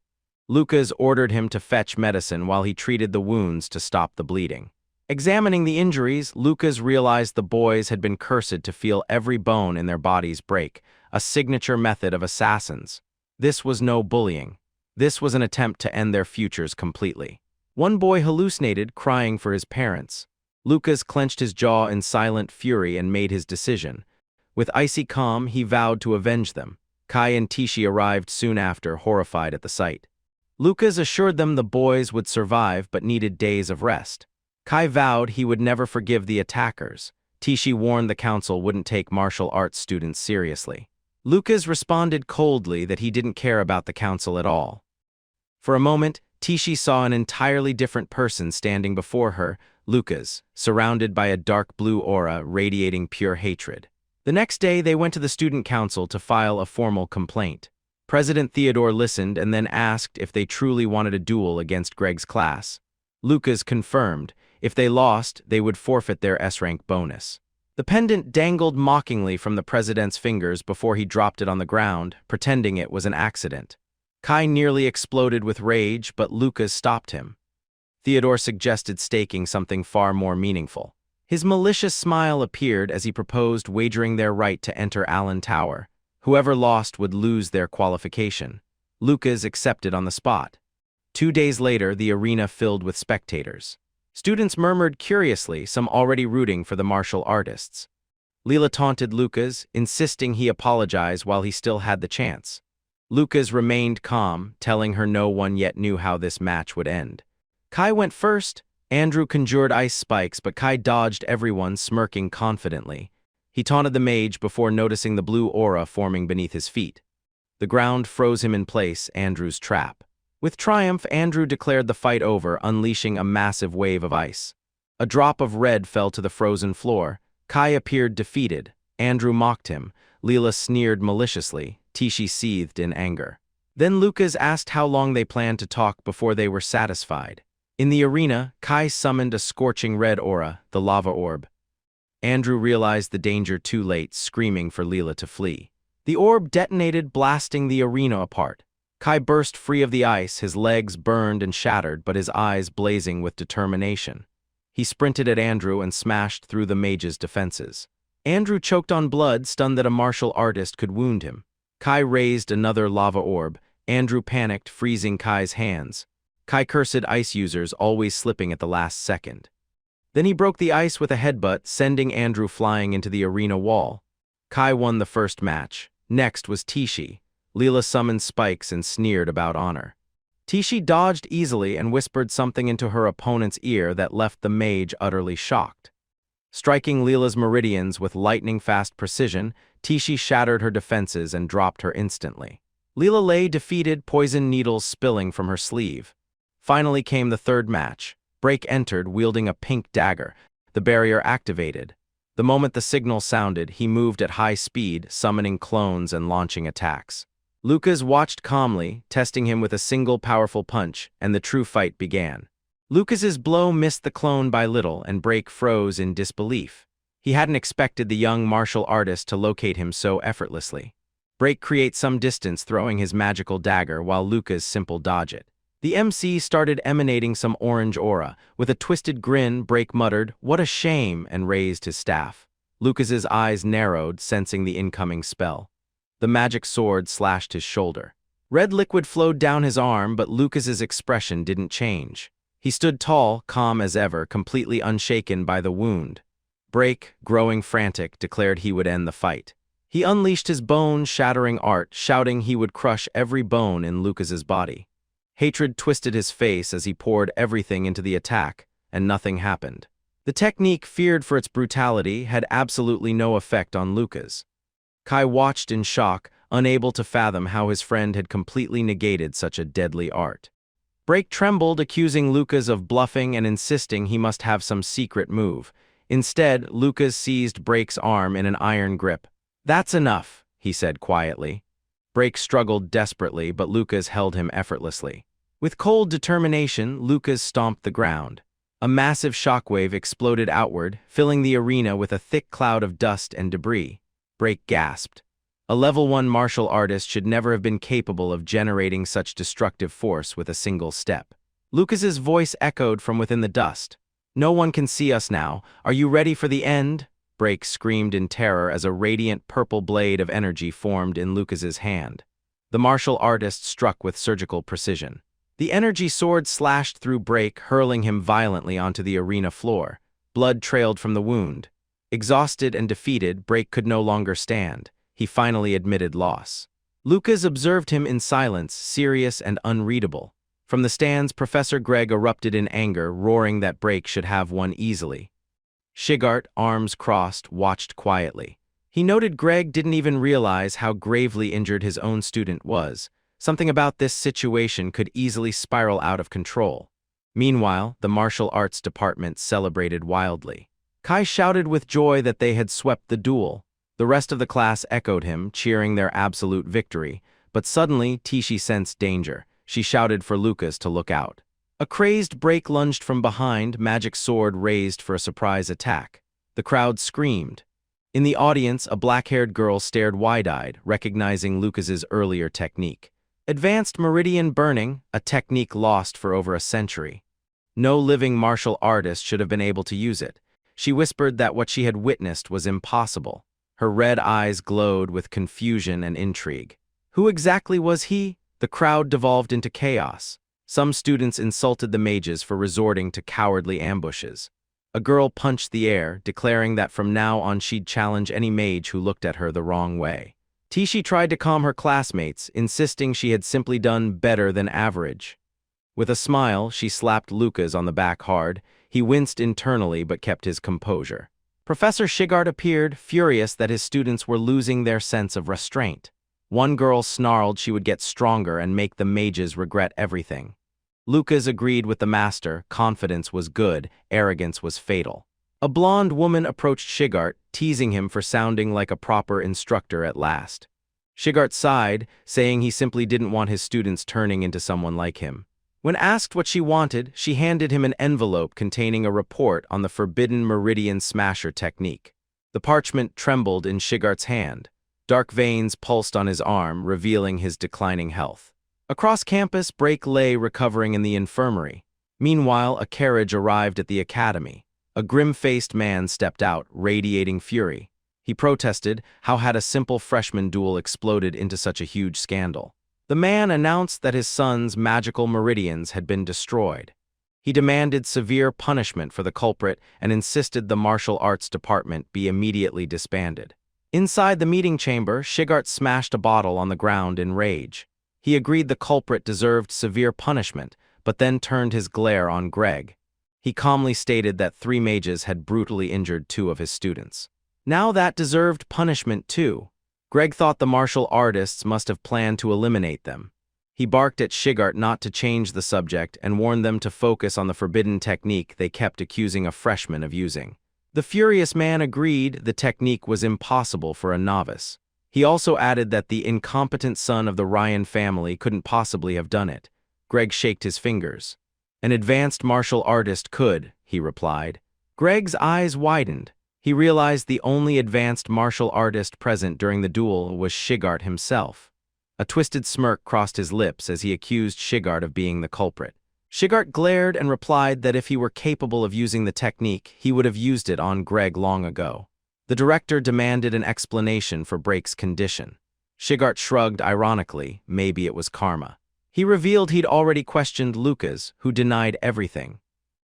Lucas ordered him to fetch medicine while he treated the wounds to stop the bleeding. Examining the injuries, Lucas realized the boys had been cursed to feel every bone in their bodies break, a signature method of assassins. This was no bullying. This was an attempt to end their futures completely. One boy hallucinated, crying for his parents. Lucas clenched his jaw in silent fury and made his decision. With icy calm, he vowed to avenge them. Kai and Tishi arrived soon after, horrified at the sight. Lucas assured them the boys would survive but needed days of rest. Kai vowed he would never forgive the attackers. Tishi warned the council wouldn't take martial arts students seriously. Lucas responded coldly that he didn't care about the council at all. For a moment, Tishi saw an entirely different person standing before her, Lucas, surrounded by a dark blue aura radiating pure hatred. The next day, they went to the student council to file a formal complaint. President Theodore listened and then asked if they truly wanted a duel against Greg's class. Lucas confirmed. If they lost, they would forfeit their S-rank bonus. The pendant dangled mockingly from the president's fingers before he dropped it on the ground, pretending it was an accident. Kai nearly exploded with rage, but Lucas stopped him. Theodore suggested staking something far more meaningful. His malicious smile appeared as he proposed wagering their right to enter Allen Tower. Whoever lost would lose their qualification. Lucas accepted on the spot. 2 days later, the arena filled with spectators. Students murmured curiously, some already rooting for the martial artists. Leela taunted Lucas, insisting he apologize while he still had the chance. Lucas remained calm, telling her no one yet knew how this match would end. Kai went first. Andrew conjured ice spikes, but Kai dodged everyone, smirking confidently. He taunted the mage before noticing the blue aura forming beneath his feet. The ground froze him in place, Andrew's trap. With triumph, Andrew declared the fight over, unleashing a massive wave of ice. A drop of red fell to the frozen floor. Kai appeared defeated. Andrew mocked him. Leela sneered maliciously. Tishi seethed in anger. Then Lucas asked how long they planned to talk before they were satisfied. In the arena, Kai summoned a scorching red aura, the lava orb. Andrew realized the danger too late, screaming for Leela to flee. The orb detonated, blasting the arena apart. Kai burst free of the ice, his legs burned and shattered, but his eyes blazing with determination. He sprinted at Andrew and smashed through the mage's defenses. Andrew choked on blood, stunned that a martial artist could wound him. Kai raised another lava orb. Andrew panicked, freezing Kai's hands. Kai cursed ice users, always slipping at the last second. Then he broke the ice with a headbutt, sending Andrew flying into the arena wall. Kai won the first match. Next was Tishi. Leela summoned spikes and sneered about honor. Tishi dodged easily and whispered something into her opponent's ear that left the mage utterly shocked. Striking Leela's meridians with lightning-fast precision, Tishi shattered her defenses and dropped her instantly. Leela lay defeated, poison needles spilling from her sleeve. Finally came the third match. Break entered, wielding a pink dagger. The barrier activated. The moment the signal sounded, he moved at high speed, summoning clones and launching attacks. Lucas watched calmly, testing him with a single powerful punch, and the true fight began. Lucas's blow missed the clone by little, and Break froze in disbelief. He hadn't expected the young martial artist to locate him so effortlessly. Break creates some distance, throwing his magical dagger, while Lucas simple dodge it. The MC started emanating some orange aura. With a twisted grin, Break muttered, "What a shame," and raised his staff. Lucas's eyes narrowed, sensing the incoming spell. The magic sword slashed his shoulder. Red liquid flowed down his arm, but Lucas's expression didn't change. He stood tall, calm as ever, completely unshaken by the wound. Break, growing frantic, declared he would end the fight. He unleashed his bone-shattering art, shouting he would crush every bone in Lucas's body. Hatred twisted his face as he poured everything into the attack, and nothing happened. The technique, feared for its brutality, had absolutely no effect on Lucas. Kai watched in shock, unable to fathom how his friend had completely negated such a deadly art. Break trembled, accusing Lucas of bluffing and insisting he must have some secret move. Instead, Lucas seized Break's arm in an iron grip. "That's enough," he said quietly. Break struggled desperately, but Lucas held him effortlessly. With cold determination, Lucas stomped the ground. A massive shockwave exploded outward, filling the arena with a thick cloud of dust and debris. Break gasped. A level 1 martial artist should never have been capable of generating such destructive force with a single step. Lucas's voice echoed from within the dust. "No one can see us now. Are you ready for the end?" Break screamed in terror as a radiant purple blade of energy formed in Lucas's hand. The martial artist struck with surgical precision. The energy sword slashed through Break, hurling him violently onto the arena floor. Blood trailed from the wound. Exhausted and defeated, Break could no longer stand. He finally admitted loss. Lucas observed him in silence, serious and unreadable. From the stands, Professor Greg erupted in anger, roaring that Break should have won easily. Shigart, arms crossed, watched quietly. He noted Greg didn't even realize how gravely injured his own student was. Something about this situation could easily spiral out of control. Meanwhile, the martial arts department celebrated wildly. Kai shouted with joy that they had swept the duel. The rest of the class echoed him, cheering their absolute victory. But suddenly, Tishi sensed danger. She shouted for Lucas to look out. A crazed Break lunged from behind, magic sword raised for a surprise attack. The crowd screamed. In the audience, a black-haired girl stared wide-eyed, recognizing Lucas's earlier technique. Advanced meridian burning, a technique lost for over a century. No living martial artist should have been able to use it. She whispered that what she had witnessed was impossible. Her red eyes glowed with confusion and intrigue. Who exactly was he? The crowd devolved into chaos. Some students insulted the mages for resorting to cowardly ambushes. A girl punched the air, declaring that from now on she'd challenge any mage who looked at her the wrong way. Tishi tried to calm her classmates, insisting she had simply done better than average. With a smile, she slapped Lucas on the back hard. He winced internally but kept his composure. Professor Shigart appeared, furious that his students were losing their sense of restraint. One girl snarled she would get stronger and make the mages regret everything. Lucas agreed with the master. Confidence was good, arrogance was fatal. A blonde woman approached Shigart, teasing him for sounding like a proper instructor at last. Shigart sighed, saying he simply didn't want his students turning into someone like him. When asked what she wanted, she handed him an envelope containing a report on the forbidden meridian smasher technique. The parchment trembled in Shigart's hand. Dark veins pulsed on his arm, revealing his declining health. Across campus, Brake lay recovering in the infirmary. Meanwhile, a carriage arrived at the academy. A grim-faced man stepped out, radiating fury. He protested, how had a simple freshman duel exploded into such a huge scandal? The man announced that his son's magical meridians had been destroyed. He demanded severe punishment for the culprit and insisted the martial arts department be immediately disbanded. Inside the meeting chamber, Shigart smashed a bottle on the ground in rage. He agreed the culprit deserved severe punishment, but then turned his glare on Greg. He calmly stated that 3 mages had brutally injured 2 of his students. Now that deserved punishment too. Greg thought the martial artists must have planned to eliminate them. He barked at Shigart not to change the subject and warned them to focus on the forbidden technique they kept accusing a freshman of using. The furious man agreed the technique was impossible for a novice. He also added that the incompetent son of the Ryan family couldn't possibly have done it. Greg shaked his fingers. An advanced martial artist could, he replied. Greg's eyes widened. He realized the only advanced martial artist present during the duel was Shigart himself. A twisted smirk crossed his lips as he accused Shigart of being the culprit. Shigart glared and replied that if he were capable of using the technique, he would have used it on Greg long ago. The director demanded an explanation for Brake's condition. Shigart shrugged ironically, maybe it was karma. He revealed he'd already questioned Lucas, who denied everything.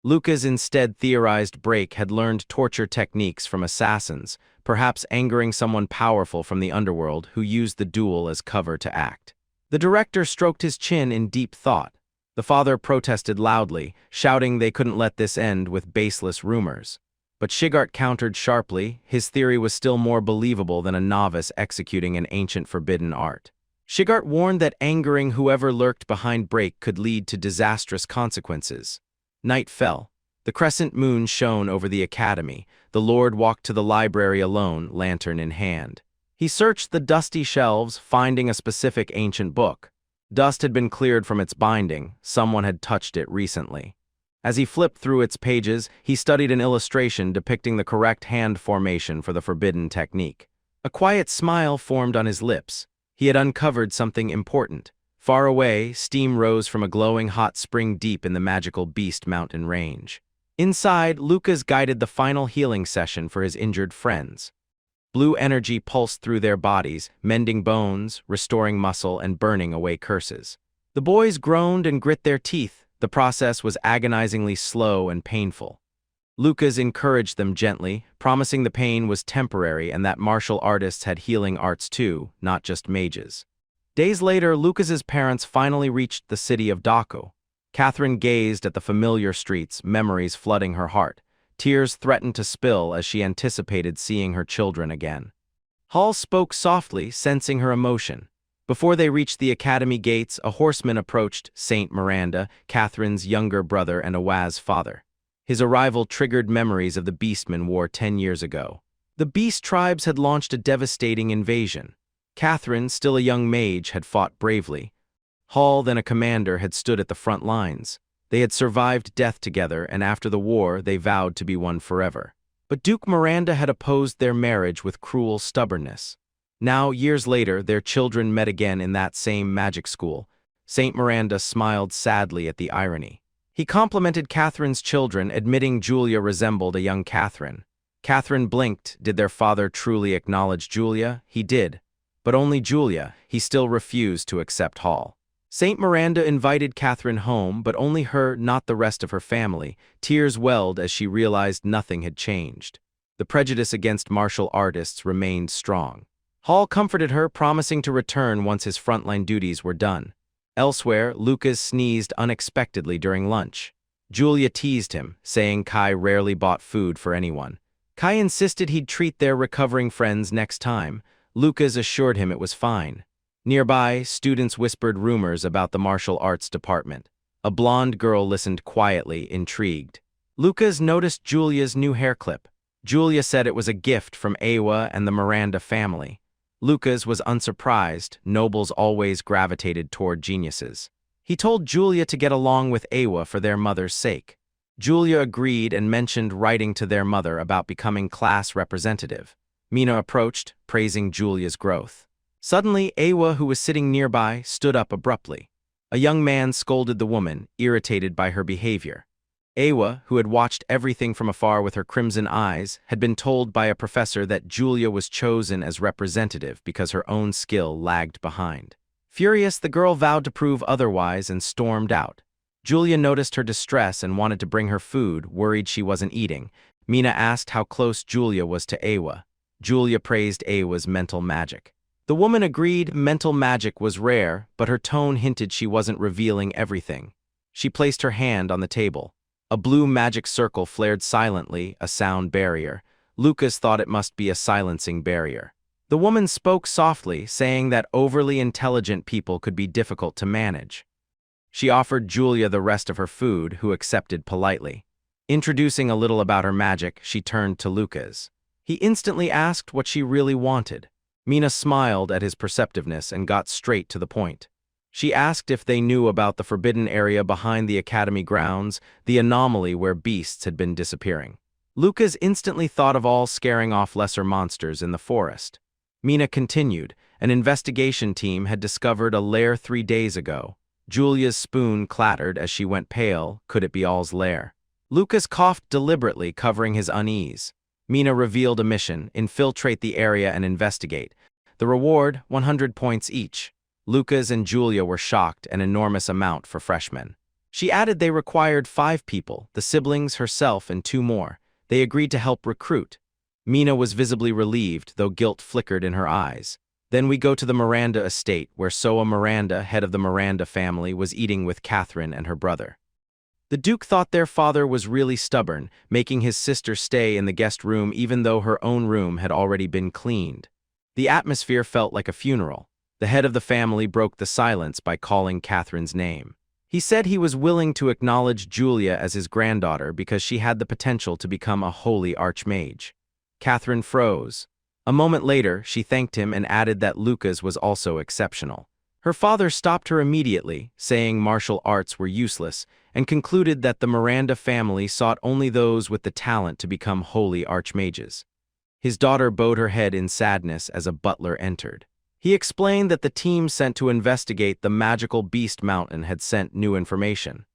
Lucas instead theorized Brake had learned torture techniques from assassins, perhaps angering someone powerful from the underworld who used the duel as cover to act. The director stroked his chin in deep thought. The father protested loudly, shouting they couldn't let this end with baseless rumors. But Shigart countered sharply, his theory was still more believable than a novice executing an ancient forbidden art. Shigart warned that angering whoever lurked behind Brake could lead to disastrous consequences. Night fell. The crescent moon shone over the academy. The Lord walked to the library alone, lantern in hand. He searched the dusty shelves, finding a specific ancient book. Dust had been cleared from its binding. Someone had touched it recently. As he flipped through its pages, he studied an illustration depicting the correct hand formation for the forbidden technique. A quiet smile formed on his lips. He had uncovered something important. Far away, steam rose from a glowing hot spring deep in the magical Beast Mountain range. Inside, Lucas guided the final healing session for his injured friends. Blue energy pulsed through their bodies, mending bones, restoring muscle, and burning away curses. The boys groaned and grit their teeth. The process was agonizingly slow and painful. Lucas encouraged them gently, promising the pain was temporary and that martial artists had healing arts too, not just mages. Days later, Lucas's parents finally reached the city of Daku. Catherine gazed at the familiar streets, memories flooding her heart. Tears threatened to spill as she anticipated seeing her children again. Hall spoke softly, sensing her emotion. Before they reached the academy gates, a horseman approached Saint Miranda, Catherine's younger brother and Awaz's father. His arrival triggered memories of the Beastmen War 10 years ago. The Beast tribes had launched a devastating invasion. Catherine, still a young mage, had fought bravely. Hall, then a commander, had stood at the front lines. They had survived death together, and after the war, they vowed to be one forever. But Duke Miranda had opposed their marriage with cruel stubbornness. Now, years later, their children met again in that same magic school. Saint Miranda smiled sadly at the irony. He complimented Catherine's children, admitting Julia resembled a young Catherine. Catherine blinked. Did their father truly acknowledge Julia? He did. But only Julia. He still refused to accept Hall. Saint Miranda invited Catherine home, but only her, not the rest of her family. Tears welled as she realized nothing had changed. The prejudice against martial artists remained strong. Hall comforted her, promising to return once his frontline duties were done. Elsewhere, Lucas sneezed unexpectedly during lunch. Julia teased him, saying Kai rarely bought food for anyone. Kai insisted he'd treat their recovering friends next time. Lucas assured him it was fine. Nearby, students whispered rumors about the martial arts department. A blonde girl listened quietly, intrigued. Lucas noticed Julia's new hair clip. Julia said it was a gift from Awa and the Miranda family. Lucas was unsurprised. Nobles always gravitated toward geniuses. He told Julia to get along with Awa for their mother's sake. Julia agreed and mentioned writing to their mother about becoming class representative. Mina approached, praising Julia's growth. Suddenly, Awa, who was sitting nearby, stood up abruptly. A young man scolded the woman, irritated by her behavior. Awa, who had watched everything from afar with her crimson eyes, had been told by a professor that Julia was chosen as representative because her own skill lagged behind. Furious, the girl vowed to prove otherwise and stormed out. Julia noticed her distress and wanted to bring her food, worried she wasn't eating. Mina asked how close Julia was to Awa. Julia praised Awa's mental magic. The woman agreed mental magic was rare, but her tone hinted she wasn't revealing everything. She placed her hand on the table. A blue magic circle flared silently, a sound barrier. Lucas thought it must be a silencing barrier. The woman spoke softly, saying that overly intelligent people could be difficult to manage. She offered Julia the rest of her food, who accepted politely. Introducing a little about her magic, she turned to Lucas. He instantly asked what she really wanted. Mina smiled at his perceptiveness and got straight to the point. She asked if they knew about the forbidden area behind the academy grounds, the anomaly where beasts had been disappearing. Lucas instantly thought of all scaring off lesser monsters in the forest. Mina continued, an investigation team had discovered a lair 3 days ago. Julia's spoon clattered as she went pale. Could it be All's lair? Lucas coughed deliberately, covering his unease. Mina revealed a mission: infiltrate the area and investigate. The reward, 100 points each. Lucas and Julia were shocked, an enormous amount for freshmen. She added they required 5 people, the siblings, herself, and 2 more. They agreed to help recruit. Mina was visibly relieved, though guilt flickered in her eyes. Then we go to the Miranda estate, where Soa Miranda, head of the Miranda family, was eating with Catherine and her brother. The Duke thought their father was really stubborn, making his sister stay in the guest room even though her own room had already been cleaned. The atmosphere felt like a funeral. The head of the family broke the silence by calling Catherine's name. He said he was willing to acknowledge Julia as his granddaughter because she had the potential to become a holy archmage. Catherine froze. A moment later, she thanked him and added that Lucas was also exceptional. Her father stopped her immediately, saying martial arts were useless, and concluded that the Miranda family sought only those with the talent to become holy archmages. His daughter bowed her head in sadness as a butler entered. He explained that the team sent to investigate the magical beast mountain had sent new information.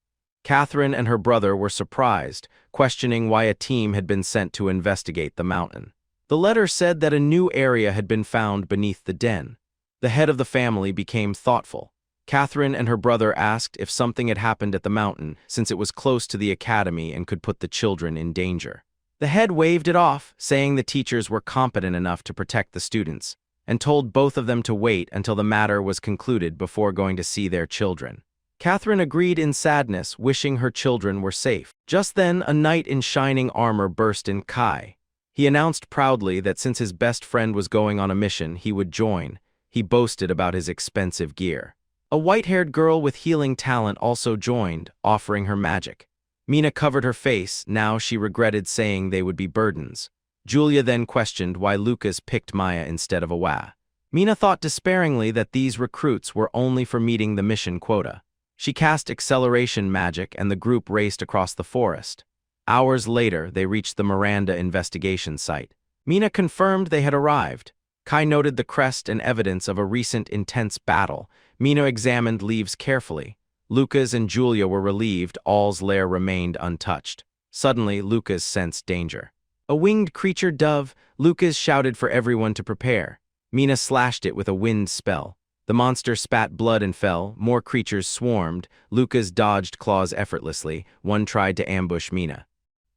Catherine and her brother were surprised, questioning why a team had been sent to investigate the mountain. The letter said that a new area had been found beneath the den. The head of the family became thoughtful. Catherine and her brother asked if something had happened at the mountain, since it was close to the academy and could put the children in danger. The head waved it off, saying the teachers were competent enough to protect the students, and told both of them to wait until the matter was concluded before going to see their children. Catherine agreed in sadness, wishing her children were safe. Just then, a knight in shining armor burst in Kai. He announced proudly that since his best friend was going on a mission, he would join. He boasted about his expensive gear. A white-haired girl with healing talent also joined, offering her magic. Mina covered her face. Now she regretted saying they would be burdens. Julia then questioned why Lucas picked Maya instead of Awa. Mina thought despairingly that these recruits were only for meeting the mission quota. She cast acceleration magic and the group raced across the forest. Hours later, they reached the Miranda investigation site. Mina confirmed they had arrived. Kai noted the crest and evidence of a recent intense battle. Mina examined leaves carefully. Lucas and Julia were relieved. All's lair remained untouched. Suddenly, Lucas sensed danger. A winged creature dove, Lucas shouted for everyone to prepare. Mina slashed it with a wind spell. The monster spat blood and fell. More creatures swarmed. Lucas dodged claws effortlessly. One tried to ambush Mina.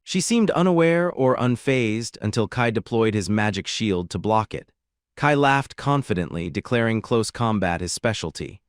She seemed unaware or unfazed until Kai deployed his magic shield to block it. Kai laughed confidently, declaring close combat his specialty.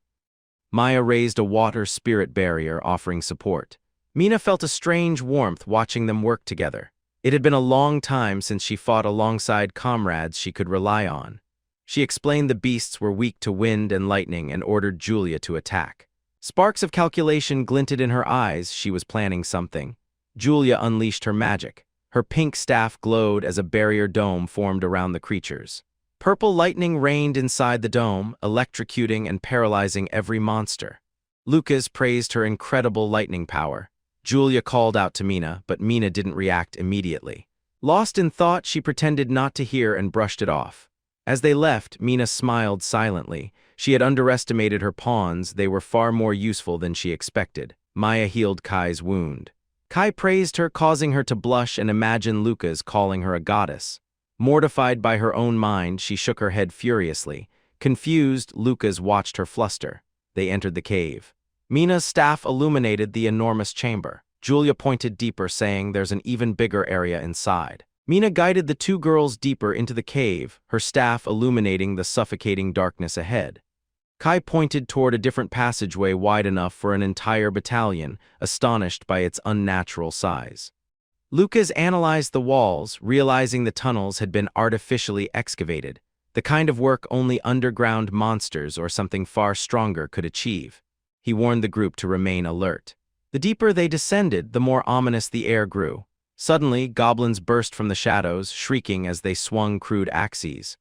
Maya raised a water spirit barrier, offering support. Mina felt a strange warmth watching them work together. It had been a long time since she fought alongside comrades she could rely on. She explained the beasts were weak to wind and lightning and ordered Julia to attack. Sparks of calculation glinted in her eyes. She was planning something. Julia unleashed her magic. Her pink staff glowed as a barrier dome formed around the creatures. Purple lightning rained inside the dome, electrocuting and paralyzing every monster. Lucas praised her incredible lightning power. Julia called out to Mina, but Mina didn't react immediately. Lost in thought, she pretended not to hear and brushed it off. As they left, Mina smiled silently. She had underestimated her pawns. They were far more useful than she expected. Maya healed Kai's wound. Kai praised her, causing her to blush and imagine Lucas calling her a goddess. Mortified by her own mind, she shook her head furiously. Confused, Lucas watched her fluster. They entered the cave. Mina's staff illuminated the enormous chamber. Julia pointed deeper, saying there's an even bigger area inside. Mina guided the two girls deeper into the cave, her staff illuminating the suffocating darkness ahead. Kai pointed toward a different passageway wide enough for an entire battalion, astonished by its unnatural size. Lucas analyzed the walls, realizing the tunnels had been artificially excavated, the kind of work only underground monsters or something far stronger could achieve. He warned the group to remain alert. The deeper they descended, the more ominous the air grew. Suddenly, goblins burst from the shadows, shrieking as they swung crude axes.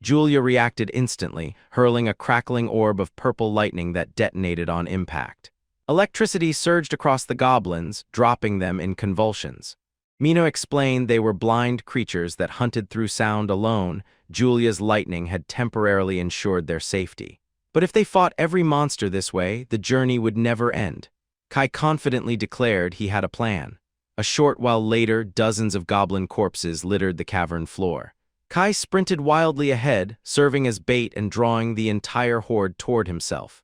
Julia reacted instantly, hurling a crackling orb of purple lightning that detonated on impact. Electricity surged across the goblins, dropping them in convulsions. Mina explained they were blind creatures that hunted through sound alone. Julia's lightning had temporarily ensured their safety. But if they fought every monster this way, the journey would never end. Kai confidently declared he had a plan. A short while later, dozens of goblin corpses littered the cavern floor. Kai sprinted wildly ahead, serving as bait and drawing the entire horde toward himself.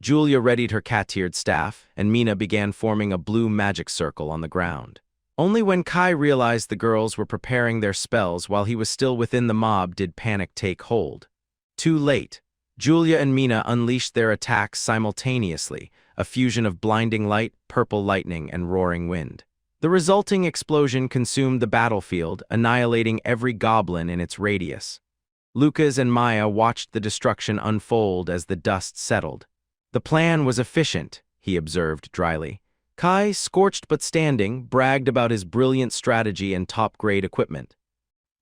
Julia readied her cat-eared staff, and Mina began forming a blue magic circle on the ground. Only when Kai realized the girls were preparing their spells while he was still within the mob did panic take hold. Too late. Julia and Mina unleashed their attacks simultaneously, a fusion of blinding light, purple lightning, and roaring wind. The resulting explosion consumed the battlefield, annihilating every goblin in its radius. Lucas and Maya watched the destruction unfold as the dust settled. The plan was efficient, he observed dryly. Kai, scorched but standing, bragged about his brilliant strategy and top-grade equipment.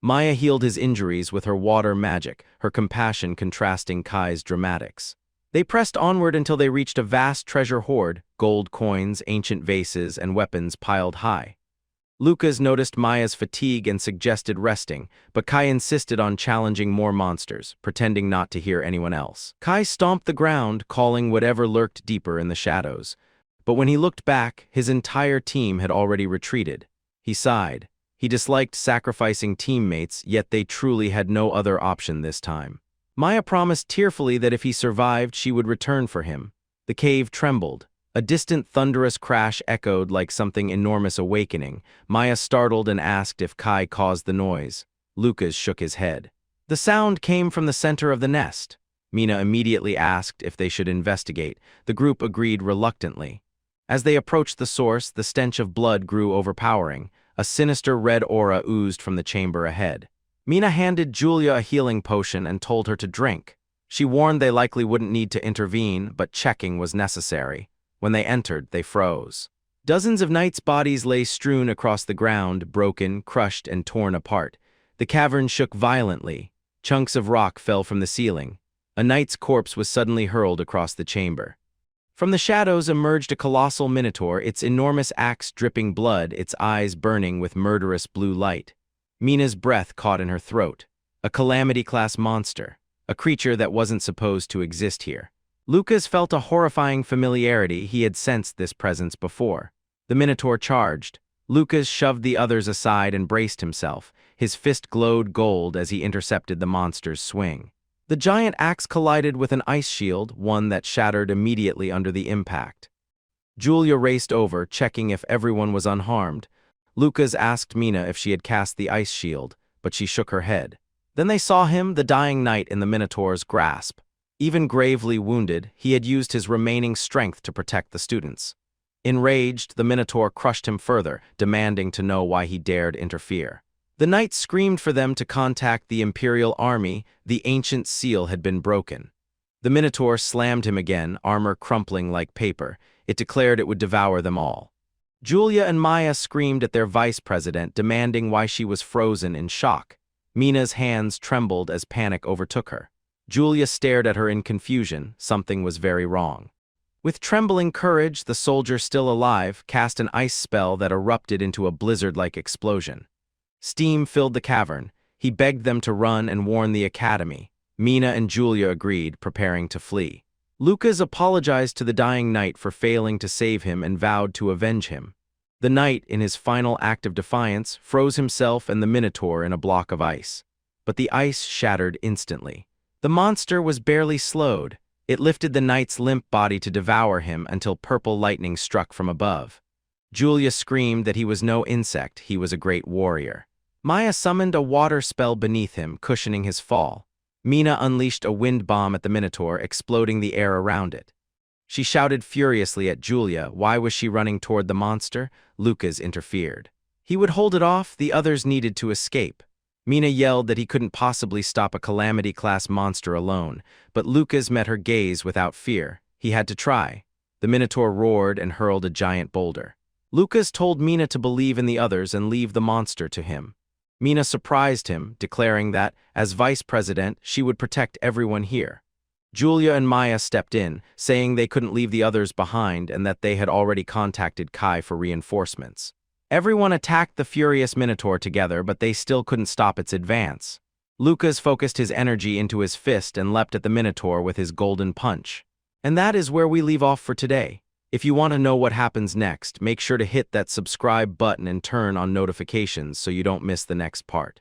Maya healed his injuries with her water magic, her compassion contrasting Kai's dramatics. They pressed onward until they reached a vast treasure hoard, gold coins, ancient vases, and weapons piled high. Lucas noticed Maya's fatigue and suggested resting, but Kai insisted on challenging more monsters, pretending not to hear anyone else. Kai stomped the ground, calling whatever lurked deeper in the shadows. But when he looked back, his entire team had already retreated. He sighed. He disliked sacrificing teammates, yet they truly had no other option this time. Maya promised tearfully that if he survived, she would return for him. The cave trembled. A distant thunderous crash echoed like something enormous awakening. Maya startled and asked if Kai caused the noise. Lucas shook his head. The sound came from the center of the nest. Mina immediately asked if they should investigate. The group agreed reluctantly. As they approached the source, the stench of blood grew overpowering. A sinister red aura oozed from the chamber ahead. Mina handed Julia a healing potion and told her to drink. She warned they likely wouldn't need to intervene, but checking was necessary. When they entered, they froze. Dozens of knights' bodies lay strewn across the ground, broken, crushed, and torn apart. The cavern shook violently. Chunks of rock fell from the ceiling. A knight's corpse was suddenly hurled across the chamber. From the shadows emerged a colossal minotaur, its enormous axe dripping blood, its eyes burning with murderous blue light. Mina's breath caught in her throat. A calamity-class monster, a creature that wasn't supposed to exist here. Lucas felt a horrifying familiarity. He had sensed this presence before. The minotaur charged. Lucas shoved the others aside and braced himself. His fist glowed gold as he intercepted the monster's swing. The giant axe collided with an ice shield, one that shattered immediately under the impact. Julia raced over, checking if everyone was unharmed. Lucas asked Mina if she had cast the ice shield, but she shook her head. Then they saw him, the dying knight, in the Minotaur's grasp. Even gravely wounded, he had used his remaining strength to protect the students. Enraged, the Minotaur crushed him further, demanding to know why he dared interfere. The knight screamed for them to contact the Imperial Army. The ancient seal had been broken. The Minotaur slammed him again, armor crumpling like paper. It declared it would devour them all. Julia and Maya screamed at their vice president, demanding why she was frozen in shock. Mina's hands trembled as panic overtook her. Julia stared at her in confusion. Something was very wrong. With trembling courage, the soldier, still alive, cast an ice spell that erupted into a blizzard-like explosion. Steam filled the cavern. He begged them to run and warn the academy. Mina and Julia agreed, preparing to flee. Lucas apologized to the dying knight for failing to save him and vowed to avenge him. The knight, in his final act of defiance, froze himself and the Minotaur in a block of ice. But the ice shattered instantly. The monster was barely slowed. It lifted the knight's limp body to devour him until purple lightning struck from above. Julia screamed that he was no insect, he was a great warrior. Maya summoned a water spell beneath him, cushioning his fall. Mina unleashed a wind bomb at the Minotaur, exploding the air around it. She shouted furiously at Julia. Why was she running toward the monster? Lucas interfered. He would hold it off, the others needed to escape. Mina yelled that he couldn't possibly stop a Calamity-class monster alone, but Lucas met her gaze without fear. He had to try. The Minotaur roared and hurled a giant boulder. Lucas told Mina to believe in the others and leave the monster to him. Mina surprised him, declaring that, as vice president, she would protect everyone here. Julia and Maya stepped in, saying they couldn't leave the others behind and that they had already contacted Kai for reinforcements. Everyone attacked the furious Minotaur together, but they still couldn't stop its advance. Lucas focused his energy into his fist and leapt at the Minotaur with his golden punch. And that is where we leave off for today. If you want to know what happens next, make sure to hit that subscribe button and turn on notifications so you don't miss the next part.